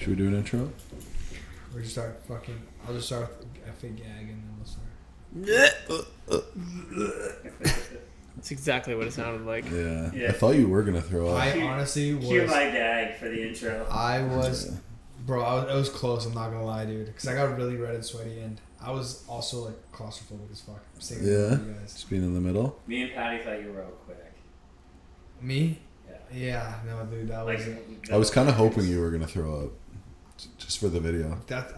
Should we do an intro? Or just start fucking. I'll just start with a fake gag and then we'll start. That's exactly what it sounded like. Yeah. I thought you were gonna throw up. I honestly was. Cue my gag for the intro. I was, bro. I was close. I'm not gonna lie, dude. Because I got really red and sweaty, and I was also like claustrophobic as fuck. I'm saying Yeah. you guys. Just being in the middle. Me and Patty thought you were real quick. Me? Yeah. Yeah. No, dude. That Like, was. I was kind of hoping you were gonna throw up, just for the video. That.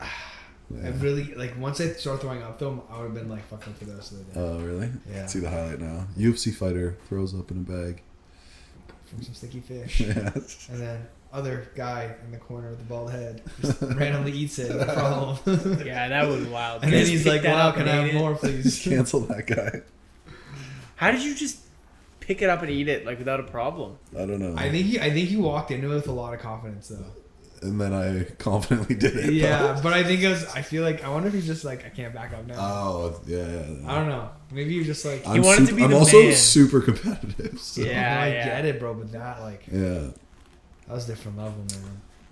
Yeah. I really like once I started throwing up though, I would have been like fucking for the rest of the day. Oh really? Yeah. See the highlight now. UFC fighter throws up in a bag. From some sticky fish. Yeah. And then other guy in the corner with the bald head just randomly eats it. No problem. Yeah, that was wild. And then he's Pick like, that "Wow, up can I and have eat it." more, please?" Cancel that guy. How did you just pick it up and eat it like without a problem? I don't know. I think he walked into it with a lot of confidence though. And then I confidently did it. Yeah, but I think I feel like I wonder if he's just like I can't back up now. Oh yeah. I don't know. Maybe you just like He wanted to be I'm the also man. super competitive. So. Yeah. I get it, bro. But that like Yeah. that was a different level,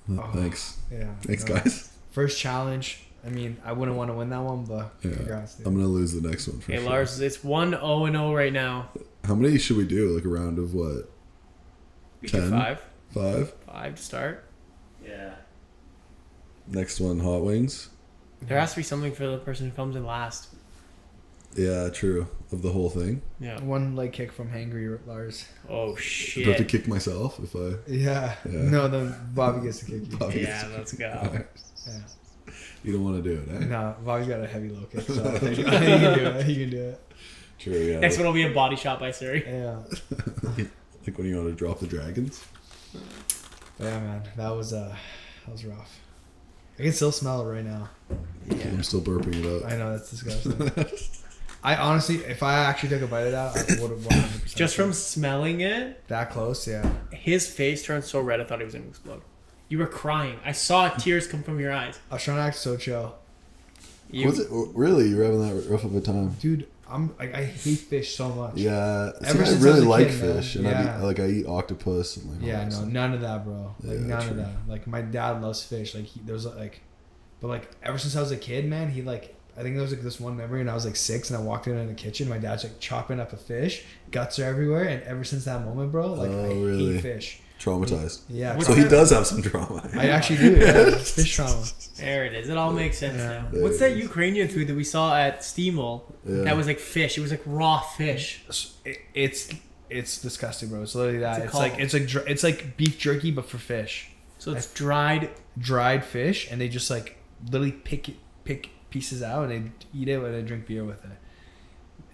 man. Oh. Thanks. Yeah. Thanks, No. guys. First challenge. I mean, I wouldn't want to win that one, but Yeah. congrats, dude. I'm gonna lose the next one for Hey sure. Lars, it's 1-0-0 right now. How many should we do? Like a round of what? We do 10? 5. 5? 5 to start. Yeah. Next one, hot wings. There has to be something for the person who comes in last. Yeah, true. Of the whole thing. Yeah. One leg kick from Hangry Lars. Oh Do I have to shit. kick myself if I? Yeah. Yeah. No, then Bobby gets to kick you. Bobby Yeah, let's go. Yeah. You don't want to do it, eh? No, Bobby's got a heavy low kick, so I think he can do it. He can do it. True. Yeah. Next one will be a body shot by Surrey. Yeah. Like when you want to drop the dragons. Yeah, man. That was rough. I can still smell it right now. I'm still burping it up. I know, that's disgusting. I honestly, if I actually took a bite of that, I would have 100%. Just from smelling it, that close, yeah. his face turned so red I thought he was going to explode. You were crying. I saw tears come from your eyes. I was trying to act so chill. Was it really? You were having that rough of a time? Dude, I hate fish so much. Yeah. Ever See, I since I really was a like kid, man. fish, and Yeah. I eat octopus and like. Yeah, all that no, stuff. none of that, bro. Like Yeah, none true. of that. Like my dad loves fish. Like there was like, but like ever since I was a kid, man, he like I think there was like this one memory when I was like 6 and I walked in the kitchen. My dad's like chopping up a fish, guts are everywhere, and ever since that moment, bro, like I really? hate fish. Traumatized. Yeah, So he does have some trauma. I actually do. Yeah, fish trauma. There it is. It all makes sense Yeah. now. There What's it that is. Ukrainian food that we saw at Steamel? Yeah. That was like fish. It was like raw fish. It's disgusting, bro. It's literally that. What's it It's like beef jerky, but for fish. So it's dried. Dried fish, and they just like literally pick pieces out and they eat it and they drink beer with it.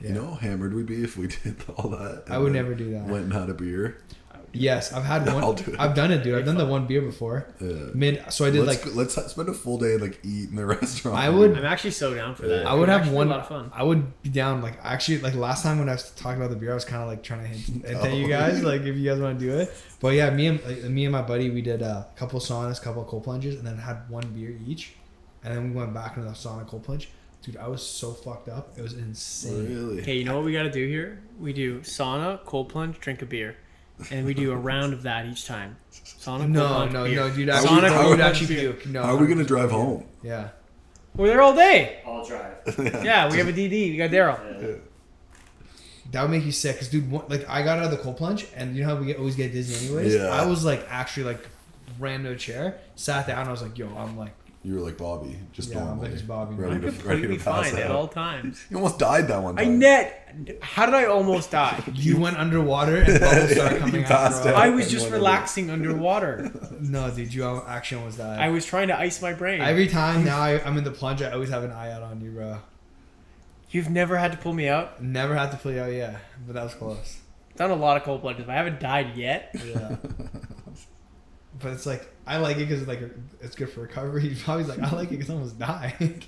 Yeah. You know how hammered we'd be if we did all that. I would and never do that. Went and had a beer. Yes, I've had one. I'll do it. I've done it, dude. I've done the one beer before. Yeah. So I did Let's spend a full day and like eat in the restaurant. I would- I'm actually so down for that. Yeah. I would It have actually one. be a lot of fun. I would be down. Like actually, like last time when I was talking about the beer, I was kind of like trying to hint at you guys, like if you guys want to do it. But yeah, me and my buddy, we did a couple saunas, couple cold plunges, and then had one beer each, and then we went back into the sauna cold plunge. Dude, I was so fucked up. It was insane. Really? Okay, you know what we got to do here? We do sauna, cold plunge, drink a beer. And we do a round of that each time. Sauna, cold No, plunge, no, beer. no, dude. Sauna, I cold would plunge, actually beer. puke. No. How are we gonna drive home? Yeah. We're there all day. I'll drive. Yeah, we have a DD. We got Daryl. Yeah. That would make you sick, cause dude, like I got out of the cold plunge, and you know how we always get dizzy anyways. Yeah. I was like actually like ran to a chair, sat down, and I was like, yo, I'm like, You were like Bobby, just yeah, I'm normally. like just Bobby. Ready I'm to- completely pass fine at out. all times. You almost died that one I time. How did I almost die? You went underwater and bubbles started coming You out. passed bro. out. I was And just whatever. relaxing underwater. No, dude, you actually almost died. I was trying to ice my brain. Every time now I'm in the plunge, I always have an eye out on you, bro. You've never had to pull me out? Never had to play out, yeah, but that was close. Done a lot of cold plunges, but I haven't died yet. Yeah. But it's like I like it because like it's good for recovery. Bobby's like I like it because I almost died.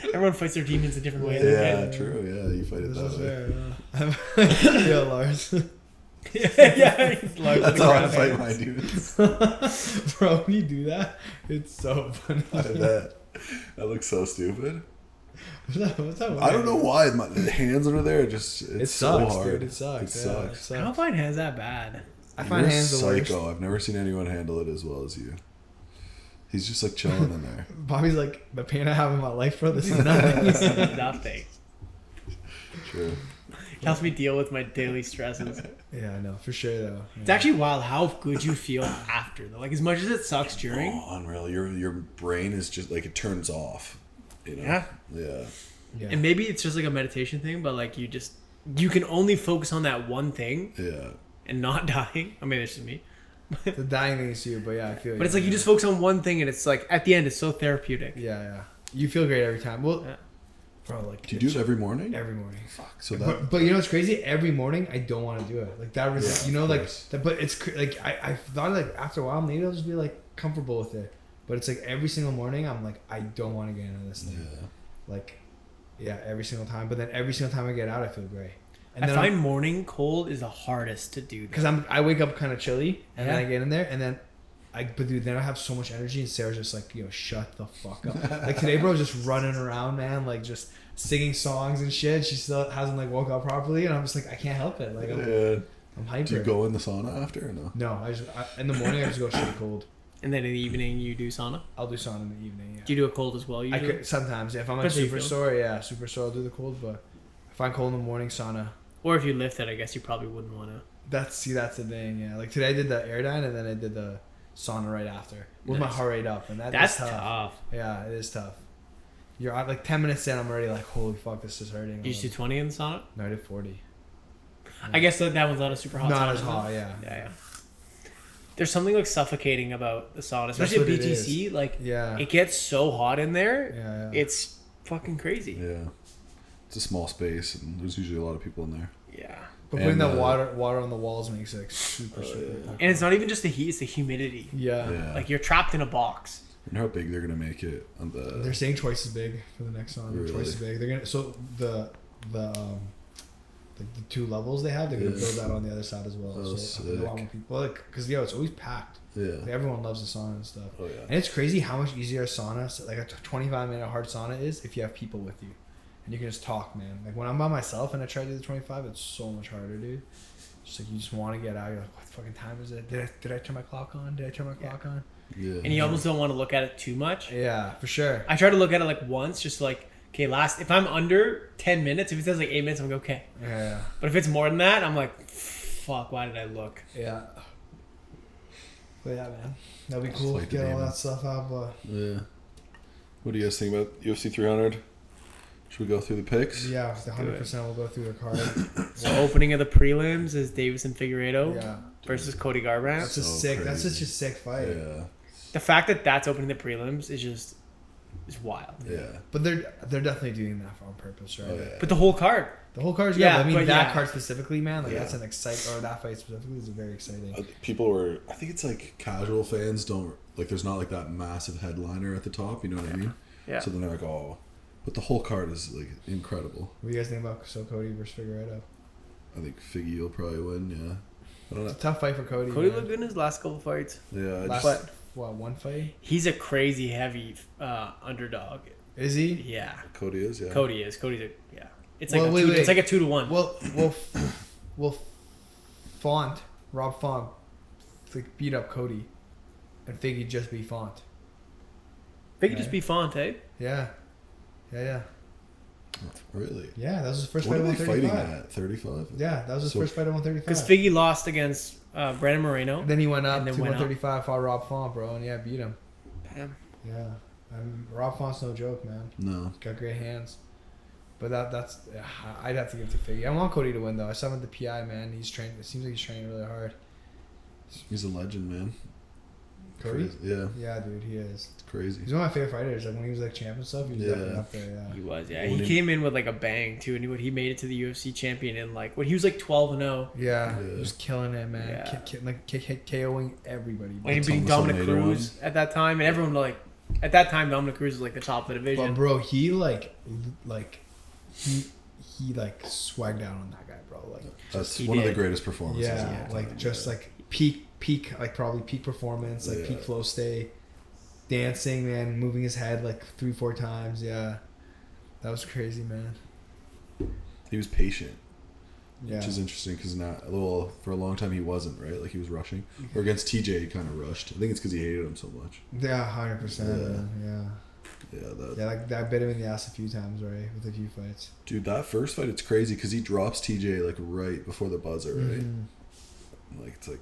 Everyone fights their demons a different way. Yeah, true. Yeah, you fight it This that is way. fair. Yeah, yeah Lars. yeah, he's large That's with how I crab fight hands. my dudes. Bro, when you do that, it's so funny. I bet. That looks so stupid. What's that I don't know why my the hands under there. It's It so sucks, hard. dude. It sucks. It Yeah, sucks. I don't find hands that bad. I find You're hands the worst. psycho. I've never seen anyone handle it as well as you. He's just like chilling in there. Bobby's like, the pain I have in my life, bro. This is nothing. This is nothing. True. It helps me deal with my daily stresses. Yeah, I know for sure though. It's actually wild how good you feel after though. Like as much as it sucks during. Oh, unreal. Your brain is just like it turns off. You know? Yeah. Yeah. And maybe it's just like a meditation thing, but like you can only focus on that one thing. Yeah. And not dying. I mean, it's just me. The dying thing is you, but yeah, I feel. But it's like you just focus on one thing, and it's like at the end, it's so therapeutic. Yeah. You feel great every time. Well, Yeah. bro, like. Do you do it every morning? Every morning. Fuck. So that. But you know what's crazy? Every morning I don't want to do it. Like that was, Yeah, you know, of like. course. But it's like I thought like after a while maybe I'll just be like comfortable with it. But it's like every single morning I'm like I don't want to get into this thing. Yeah. Like, yeah, every single time. But then every single time I get out, I feel great. And I then find morning cold is the hardest to do. because I wake up kind of chilly and then Yeah. I get in there and then but dude, then I have so much energy and Sarah's just like, shut the fuck up. Like today, bro, was just running around, man, like just singing songs and shit. She still hasn't like woke up properly, and I'm just like, I can't help it. Like I'm hyper. Do you go in the sauna after or no? No, in the morning I just go straight cold. And then in the evening, you do sauna. I'll do sauna in the evening. Yeah. Do you do a cold as well? I Usually? could sometimes if I'm like Especially super if you- sore, I'll do the cold. But if I'm cold in the morning, sauna. Or if you lift it, I guess you probably wouldn't want to. That's the thing. Yeah, like today I did the airdyne and then I did the sauna right after with my Nice. heart rate up, and That's is tough. tough. Yeah, it is tough. You're at like 10 minutes in, I'm already like, holy fuck, this is hurting. You just do 20 in the sauna? No, I did 40. I guess that one's not a super hot sauna. Not as is it? hot, yeah. Yeah. There's something like suffocating about the sauna, That's especially at what it BTC. Like, Yeah. it gets so hot in there. Yeah. It's fucking crazy. Yeah. It's a small space and there's usually a lot of people in there. Yeah. But putting And, that water on the walls makes it like super. yeah. And it's not even just the heat, it's the humidity. Yeah. Yeah. Like, you're trapped in a box. I wonder how big they're gonna make it on the. They're saying twice as big for the next one. Really? Twice as big. They're gonna the like the two levels they have. They're gonna Yeah. build that on the other side as well. Oh, so sick. a lot more people. Like, cause it's always packed. Like, Yeah. everyone loves the sauna and stuff. Oh yeah. And it's crazy how much easier a sauna, like a 25-minute hard sauna is if you have people with you. And you can just talk, man. Like when I'm by myself and I try to do the 25, it's so much harder, dude. Just like you just want to get out. You're like, what fucking time is it? Did I turn my clock on? Did I turn my clock on? Yeah. And you almost don't want to look at it too much. Yeah, for sure. I try to look at it like once, just like, okay, if I'm under 10 minutes, if it says like 8 minutes, I'm like, okay. Yeah. But if it's more than that, I'm like, fuck, why did I look? Yeah. But yeah, man. That'd be Just cool like to the get all game. that stuff out, but Yeah. What do you guys think about UFC 300? Should we go through the picks? yeah, the 100% will go through the card. So opening of the prelims is Davis and Figueiredo Yeah. versus Cody Garbrandt. That's just So sick. That's crazy. such a sick fight. Yeah. The fact that that's opening the prelims is wild. Yeah. But they're definitely doing that on purpose, right? Oh yeah. But the whole card. The whole card's Yeah, good. But I mean, but that yeah. card specifically, man, like Yeah. that's an exciting, or that fight specifically is very exciting. People were. I think it's like casual fans don't like. There's not like that massive headliner at the top. You know what I mean? Yeah. So then they're like, oh, but the whole card is like incredible. What do you guys think about Cody versus Figueiredo? I think Figgy will probably win. Yeah. I don't It's know. a tough fight for Cody. Cody man. looked good in his last couple fights. Yeah. I Last, just, one fight? He's a crazy heavy underdog. Is he? Yeah. Cody is. Yeah. Cody is. Cody's a yeah. It's like Well, it's like a 2-1. Well, Rob Font, like beat up Cody, and Figgy just beat Font. They could just be Font, eh? Yeah. Really. Yeah, that was his first What fight are at they fighting 135. at? 35. Yeah, that was his So- first fight at 135. Because Figgy lost against Brandon Moreno. Then he went up And to then went up. 135, fought Rob Font, bro, and yeah, beat him. Damn. Yeah, Rob Font's no joke, man. No. Got great hands. But that's I'd have to give it to Figgy. I want Cody to win though. I saw him at the PI, man. He's training. It seems like he's training really hard. He's a legend, man. Cody? Crazy. Yeah. Yeah, dude, he is. It's crazy. He's one of my favorite fighters. Like when he was like champ and stuff, he was Yeah. definitely up there. Yeah. He was, yeah. When He he- came in with like a bang too, and he made it to the UFC champion in like he was like 12-0. Yeah, Yeah. he was killing it, man. Yeah. KOing everybody. When he That's beat almost Dominic a major Cruz at that time, and everyone like at that time Dominic Cruz was like the top of the division. But bro, he he swagged out on that guy, bro. Like That's he one of the did. greatest performances. of yeah, all like time. just Yeah. like peak, like probably peak performance, like Yeah. peak flow stay, dancing, man, moving his head like 3-4 times. Yeah, that was crazy, man. He was patient. Yeah. Which is interesting because for a long time he wasn't, right? Like he was rushing. Or against TJ he kind of rushed. I think it's because he hated him so much. Yeah, 100%. Yeah. Like that bit him in the ass a few times, right? With a few fights. Dude, that first fight, it's crazy because he drops TJ like right before the buzzer, right? Like it's like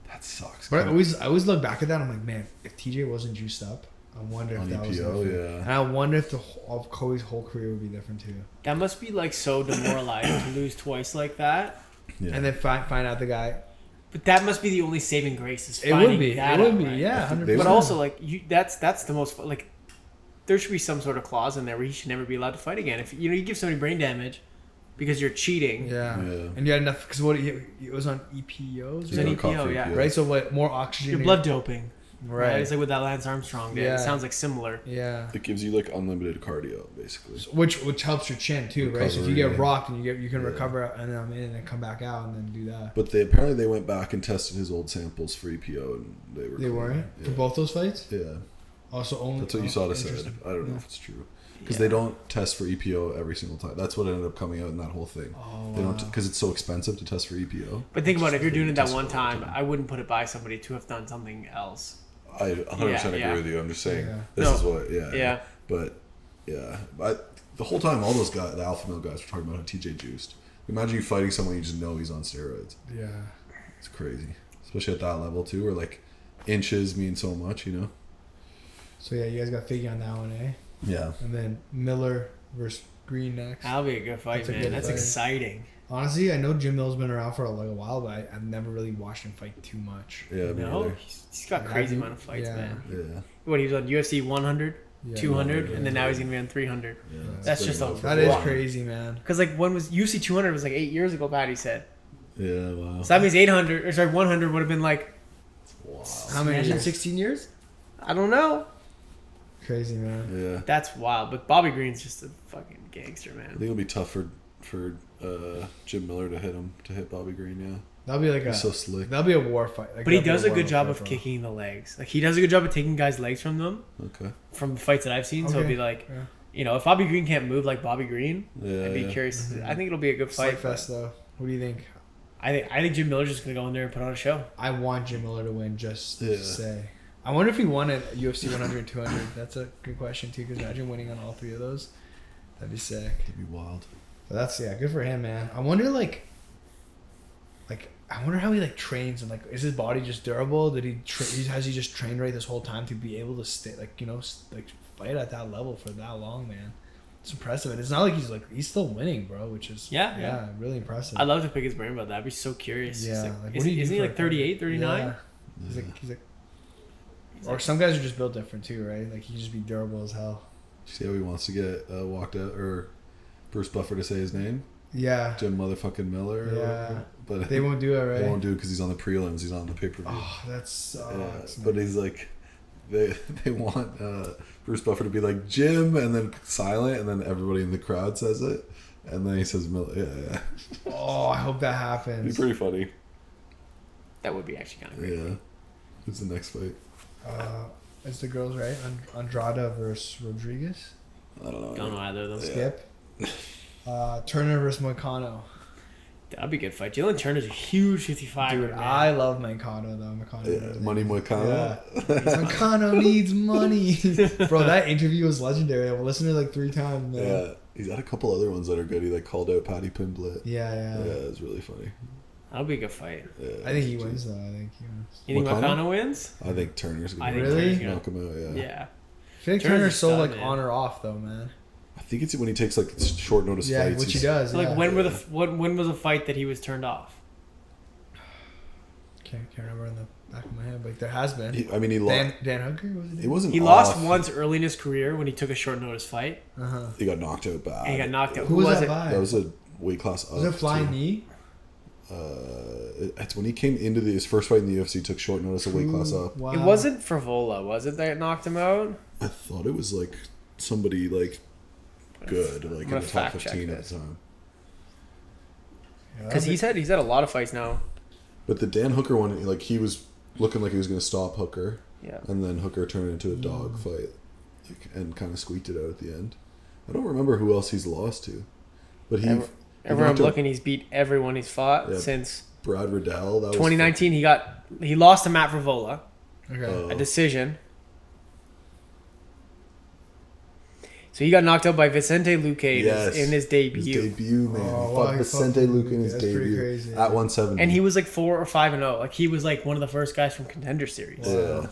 that sucks. But I always look back at that. I'm like, man, if TJ wasn't juiced up, I wonder if on that was EPO, different. And I wonder if of Kobe's whole career would be different too. That must be like so demoralizing to lose twice like that. Yeah. And then find out the guy. But that must be the only saving grace is It finding would be. that It would out, be. right? Yeah, 100%. They But would- also, like that's the most like. There should be some sort of clause in there where he should never be allowed to fight again. If you give somebody brain damage because you're cheating. Yeah. Yeah. And you had enough because it was on EPOs. It was on Yeah, EPO, coffee, yeah. yeah. Right. So what? More oxygen. Your blood doping. Right. It's like what that Lance Armstrong did. Yeah. It sounds like similar. Yeah. It gives you like unlimited cardio, basically. Which helps your chin too, right? So if you Recovery, get yeah. rocked and you can recover and then come back out and then do that. But they went back and tested his old samples for EPO and they were They clean. weren't Yeah. for both those fights. Yeah. Also, only That's what USADA said. interesting. I don't know Yeah. if it's true. Because Yeah. they don't test for EPO every single time. That's what ended up coming out in that whole thing. Oh, They don't because it's so expensive to test for EPO. But think about it, if you're doing it that Test one for all the time, I wouldn't put it by somebody to have done something else. I 100% Yeah, agree with you. I'm just saying Yeah. this No. is what. Yeah. Yeah. But the whole time, all those guys, the alpha male guys, were talking about how TJ juiced. Imagine you fighting someone you just know he's on steroids. Yeah. It's crazy, especially at that level too, where like inches mean so much, you know. So yeah, you guys got Figgy on that one, eh? Yeah. And then Miller versus Green next. That'll be a good fight, That's a man. good That's fight. exciting. Honestly, I know Jim Mill's been around for like a while, but I've never really watched him fight too much. Yeah. me No, neither. he's got crazy amount of fights, Yeah. man. Yeah. What, he was on UFC 100, Yeah. 200, yeah, and then yeah. now he's going to be on 300. Yeah. That's It's just been a- about for That is Wow. crazy, man. Because like when was UFC 200 was like 8 years ago, Patty said. Yeah. Wow. So that means 800, or sorry, 100 would have been like, Wow. How many Imagine years? 16 years? I don't know. Crazy, man. Yeah. That's wild. But Bobby Green's just a fucking gangster, I man. think it'll be tough for Jim Miller to hit Bobby Green. Yeah. That'll be like He's so slick. that'll be a war fight. Like, But he that'll be does a war good job fight, of bro. kicking the legs. Like he does a good job of taking guys' legs from them, Okay. from the fights that I've seen. So it'll Okay. be like, Yeah. you know, if Bobby Green can't move like Bobby Green, Yeah. I'd be yeah. curious. I think it'll be a good fight. Slugfest though. What do you think? I think Jim Miller's just gonna go in there and put on a show. I want Jim Miller to win. Just Yeah. to say. I wonder if he won at UFC 100 and 200. That's a good question too. Because imagine winning on all three of those. That'd be sick. That'd be wild. But that's good for him, man. I wonder I wonder how he trains and is his body just durable? Did has he just trained right this whole time to be able to stay fight at that level for that long, man? It's impressive. And it's not like he's still winning, bro, which is Yeah. really impressive. I'd love to pick his brain about that. I'd be so curious. Yeah, He's like, like, what isn't do you do he for like a fight? 38, 39? Yeah. He's or some guys are just built different too, right? Like he can just be durable as hell. See how he wants to get walked out or Bruce Buffer to say his name? Yeah. Jim motherfucking Miller. or Yeah. whatever. But They won't do it, right? They won't do it because he's on the prelims. He's on the pay per view. Oh, that sucks. But he's like, they want Bruce Buffer to be like Jim and then silent, and then everybody in the crowd says it, and then he says Miller. Yeah. Oh, I hope that It'd be happens. pretty funny. That would be actually kind of great. Yeah. Who's the next fight? It's the girls, right? Andrada versus Rodriguez. I don't know. Don't know either of them. Yeah. Skip. Turner versus Moicano. That'd be a good fight. Jalen Turner's a huge 55. Dude, I love Moicano though. Yeah, Money Moicano. Moicano needs money. Bro, that interview was legendary. I've listened to it 3 times, man. Yeah. He's got a couple other ones that are good. He called out Patty Pimblett. Yeah. Yeah, it's really funny. That'll be a good fight. Yeah, I think he wins though. I think he wins. You think Moicano? Moicano wins? I think Turner's gonna I think Really? Turner's gonna- knock him out. Yeah. Yeah. I feel like Turner's Turner's a so stud, man. on or off though, man. I think it's when he takes short notice Yeah, fights. which he he's- does. So, like yeah. when was a fight that he was turned off? Can't remember in the back of my head, but there has been. He lost. Dan Hooker was it? It wasn't. He off. lost once early in his career when he took a short notice fight He got knocked out bad. and he got knocked out. Who was that it? by? That was a weight class up. Was it flying too. knee? It's when he came into his first fight in the UFC. Took short notice, a weight class up. Wow. It wasn't Frivola, was it, that knocked him out? I thought it was somebody good, in gonna the top fact check 15 at this. the time. Yeah, Because he's had a lot of fights now. But the Dan Hooker one, he was looking like he was going to stop Hooker, Yeah. and then Hooker turned it into a dog fight, and kind of squeaked it out at the end. I don't remember who else he's lost to, but Everywhere I'm knocked out looking, he's beat everyone he's fought Yeah. since Brad Riddell. That was 2019. He lost to Matt Frivola, Okay. a decision. So he got knocked out by Vicente Luque Yes. in his debut. His debut, man. Oh, Fought wow, he Vicente fucking- Luque in his that's pretty debut crazy. at 170. And he was like 4 or 5-0. Like he was like one of the first guys from Contender Series. Yeah.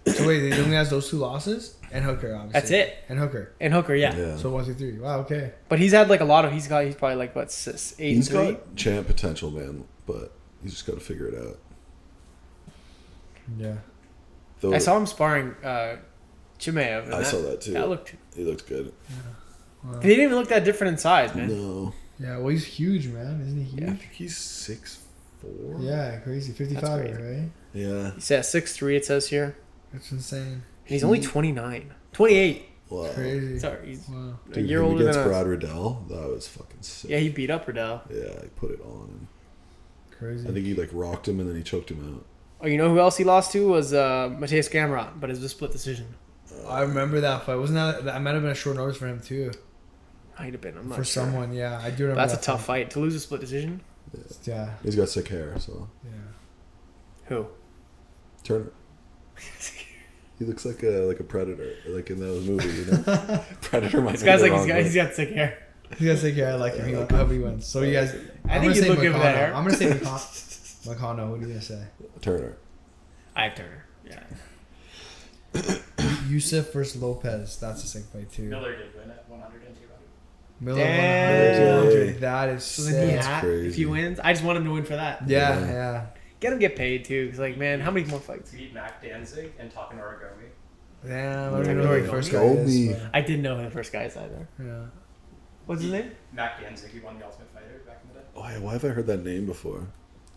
So wait, he only has those 2 losses and Hooker, obviously. That's it. And Hooker. And Hooker, yeah. Yeah. So 1, 2, 3. Wow. Okay. But he's had like a lot of. He's probably like what 8 He's and 3. got champ potential, man, but he's just got to figure it out. Yeah. Though I saw him sparring Chimaev. and I saw that too. That He looked good. Wow. He didn't even look that different in size, man. No, Yeah. Well, he's huge, man. Isn't he huge? I Yeah. think he's 6'4". Crazy. 55, That's crazy. right? Yeah. He's at 6'3", it says here. That's insane. And he's only 29. 28. Wow. Crazy. Sorry, he's Wow. a Dude, year him older against than us. Brad Riddell, that was fucking sick. Yeah, he beat up Riddell. Yeah, he put it on. Crazy. I think he like rocked him and then he choked him out. Oh, you know who else he lost to was Mateus Garbrandt, but it was a split decision. I remember that fight. Wasn't that might have been a short notice for him too? Might have been. I'm not For sure. someone, yeah. I do But remember. that's a that tough fight to lose a split decision. Yeah. He's got sick hair, so Yeah. Who? Turner. He looks like a predator, like in those movies, you know. Predator might This be guy's the like wrong he's got sick hair. He's gonna say, yeah, I like him. Yeah, I like I hope he wins. So you guys, I I'm think gonna he'd say look good with that Moicano. hair. I'm gonna say Moicano. What are you gonna say? Turner. I have Turner. Yeah. Yusuff versus Lopes. That's a sick fight too. Miller did win at 100 and 200. Miller Damn. 100, 200. That is So sick. then he That's if crazy. he wins, I just want him to win for that. Yeah, Yeah. yeah. Get him get paid too, because like man, how many more fights? He beat Mac Danzig and Takanori Gomi. Damn, I don't Yeah. even know who the first guy Gold is. me. but- I didn't know who the first guy is either. Yeah. What's his name? Mac Danzig, he won the Ultimate Fighter back in the day. Why have I heard that name before?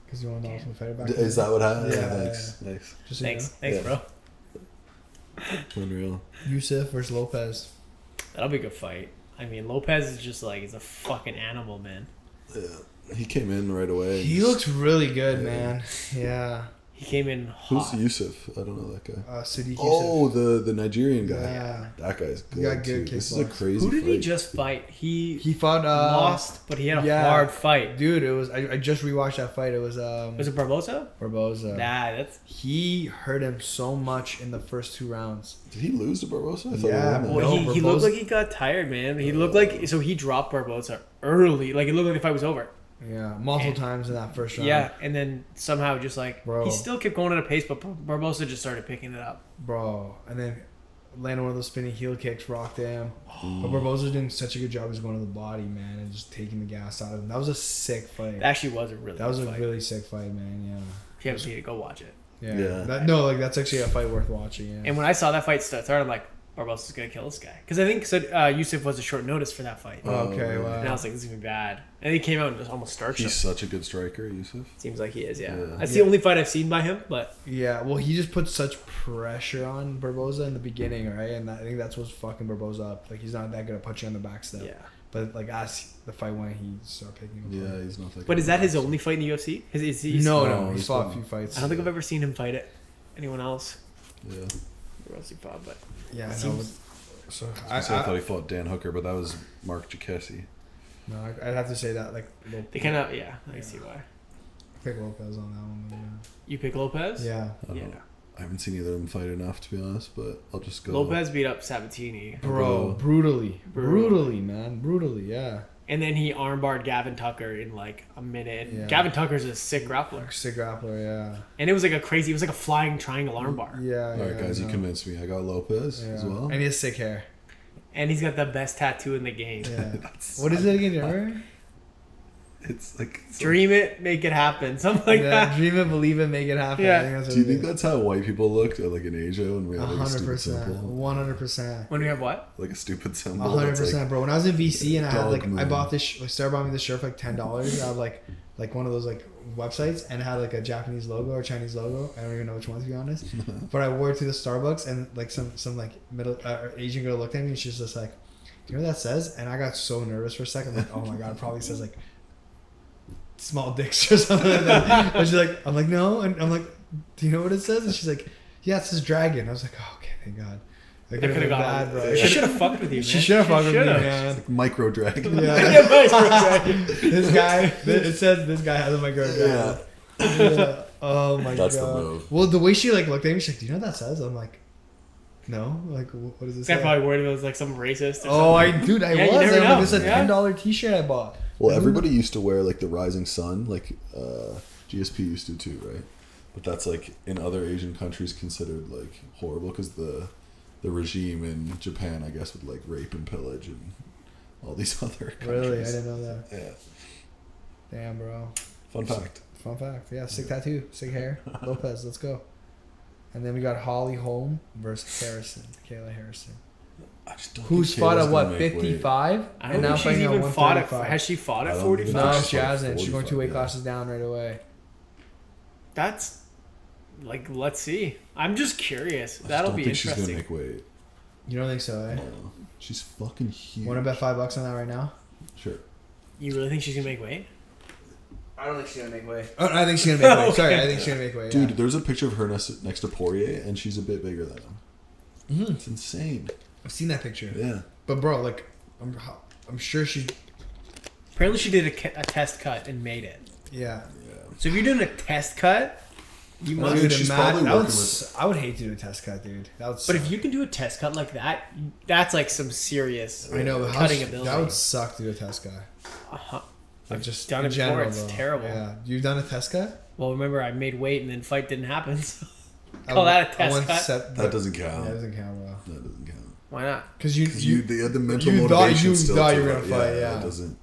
Because you want to know what's fighter back Is that what happened? Yeah, Yeah, yeah, thanks. Nice. Just so you Thanks, Yeah. bro. Unreal. know. Yusuff versus Lopes. That'll be a good fight. I mean, Lopez is just like he's a fucking animal, man. Yeah. He came in right away. He looks really good, Yeah. man. Yeah. He came in Who's hot. Yusuff? I don't know that guy. Sidey Oh, the Nigerian guy. Yeah. That guy's good. He got too. good This is a kickboxing. crazy Who did fight. he just fight? He He fought lost, but he had a yeah. hard fight. Dude, it was I just rewatched that fight. It was Was it Barbosa? Barboza. Nah, that's He hurt him so much in the first 2 rounds. Did he lose to Barbosa? I thought Yeah, he won well, that. No, he looked Barbosa- like he got tired, man. He looked like so he dropped Barbosa early. Like it looked like the fight was over. Yeah, multiple And- times in that first round. Yeah, and then somehow just like Bro. he still kept going at a pace, but Barbosa just started picking it up. Bro. And then landed one of those spinning heel kicks, rocked him. Mm. But Barboza's doing such a good job as going to the body, man, and just taking the gas out of him. That was a sick fight. It actually was a really That was good a fight. really sick fight, man. If you haven't seen it, go watch it. Yeah. Yeah. Yeah. That's actually a fight worth watching. Yeah. And when I saw that fight start, I'm like, Barbosa's gonna kill this guy because I think Yusuff was a short notice for that fight, Okay, Oh, wow. and I was like, this is gonna be bad. And he came out and just almost starched him. He's such a good striker, Yusuff. Seems like he is, yeah. Yeah. That's the only fight I've seen by him, but Yeah, well, he just put such pressure on Barboza in the beginning, right? And I think that's what's fucking Barboza up. Like, he's not that good at punching on the back step. yeah. But, like, as the fight went, he started picking him Yeah, apart. he's not that. But good. is that his only fight in the UFC? He's No, No, he's he's fought a fine. few fights. I don't think I've ever seen him fight it. Anyone else? Yeah. Who else he fought? But Yeah, It no, seems- so I thought he fought Dan Hooker, but that was Mark Jacassi. no, I'd have to say that, like, they kind of, yeah, I see why. pick Lopez on that one. But You pick Lopez? yeah. I don't Yeah. know. I haven't seen either of them fight enough, to be honest, but I'll just go. Lopez beat up Sabatini, Bro, Bro. brutally, man. Brutally, yeah. and then he armbarred Gavin Tucker in like a minute. Yeah. Gavin Tucker's a sick grappler, Sick grappler, yeah. and it was like a crazy. It was like a flying triangle armbar, Yeah, All right, guys, you convinced me. I got Lopez as well. And he has sick hair. and he's got the best tattoo in the game. Yeah. That's- What is it again, remember? It's like. Dream it, make it happen, something like Yeah, that. dream it, believe it, make it happen. Yeah. I think that's what Do you it think is. that's how white people looked like in Asia when we had like a stupid 100%. symbol? 100%. When we have what? Like a stupid symbol. 100%, that's like, bro. When I was in VC and I had dog like I moon. bought this, started buying me this shirt for like $10. I had like one of those like websites and it had like a Japanese logo or Chinese logo. I don't even know which one to be honest. But I wore it to the Starbucks and like some like middle Asian girl looked at me and she's just like, "Do you know what that says?" And I got so nervous for a second. Like, oh my god, it probably says like small dicks or something like that. And she's like, I'm like, no, and I'm like, do you know what it says? And she's like, yeah, it says dragon. I was like, oh, okay, thank God. That That could have bad, gone. bro. She should have fucked with you, man. She should have fucked with me, should've. man. Micro drag. Yeah. This guy, it says this guy has a micro. Yeah. Yeah. Oh my That's the god. move. Well, the way she like looked at me, she's like, "Do you know what that says?" I'm like, "No." Like, what does it This say? guy probably worried it was like some racist. Or Oh, something. I dude, I Yeah, you was. never I'm like, know. this is a Yeah. $10 T-shirt I bought. Well, everybody used to wear like the Rising Sun, like GSP used to too, right? But that's like in other Asian countries considered like horrible because the regime in Japan, I guess, would like rape and pillage and all these other countries. Really, I didn't know that. Yeah. Damn, bro. Fun fact. Fun fact. Yeah, sick tattoo, sick hair. Lopes, let's go. And then we got Holm versus Harrison, Kayla Harrison. I just don't Who's think fought Kayla's at what, gonna make weight. 55? I don't think she's even fought at. Has she fought I at don't 45? think No, she's she fought at hasn't. She's going 2 weight 45, classes down right away. That's like, let's see. I'm just curious. I just That'll don't be think she's interesting. gonna make weight. You don't think so, eh? No. She's fucking huge. Want to bet $5 on that right now? Sure. You really think she's gonna make weight? I don't think she's gonna make weight. Oh, I think she's gonna make weight. Sorry, I think she's gonna make weight. Dude, there's a picture of her next to Poirier, and she's a bit bigger than him. Mm-hmm. It's insane. I've seen that picture. Yeah. But bro, like, I'm sure she. Apparently, she did a test cut and made it. Yeah. So if you're doing a test cut, you Well, must. dude, Dude, she's Matt, probably that would working with- I would hate to do a test cut, dude. That would. But Suck. if you can do a test cut like that, that's like some serious I know, but cutting that ability. would suck to do a test guy. Uh-huh. Like I've just done in it before, general, it's though. terrible. Yeah, you've done a test cut. Well, remember I made weight and then fight didn't happen. So call that a test cut. That doesn't count. Yeah, that doesn't count, bro. That doesn't count. Why not? Because They had the mental you motivation you still thought to you were gonna fight. Yeah. It doesn't.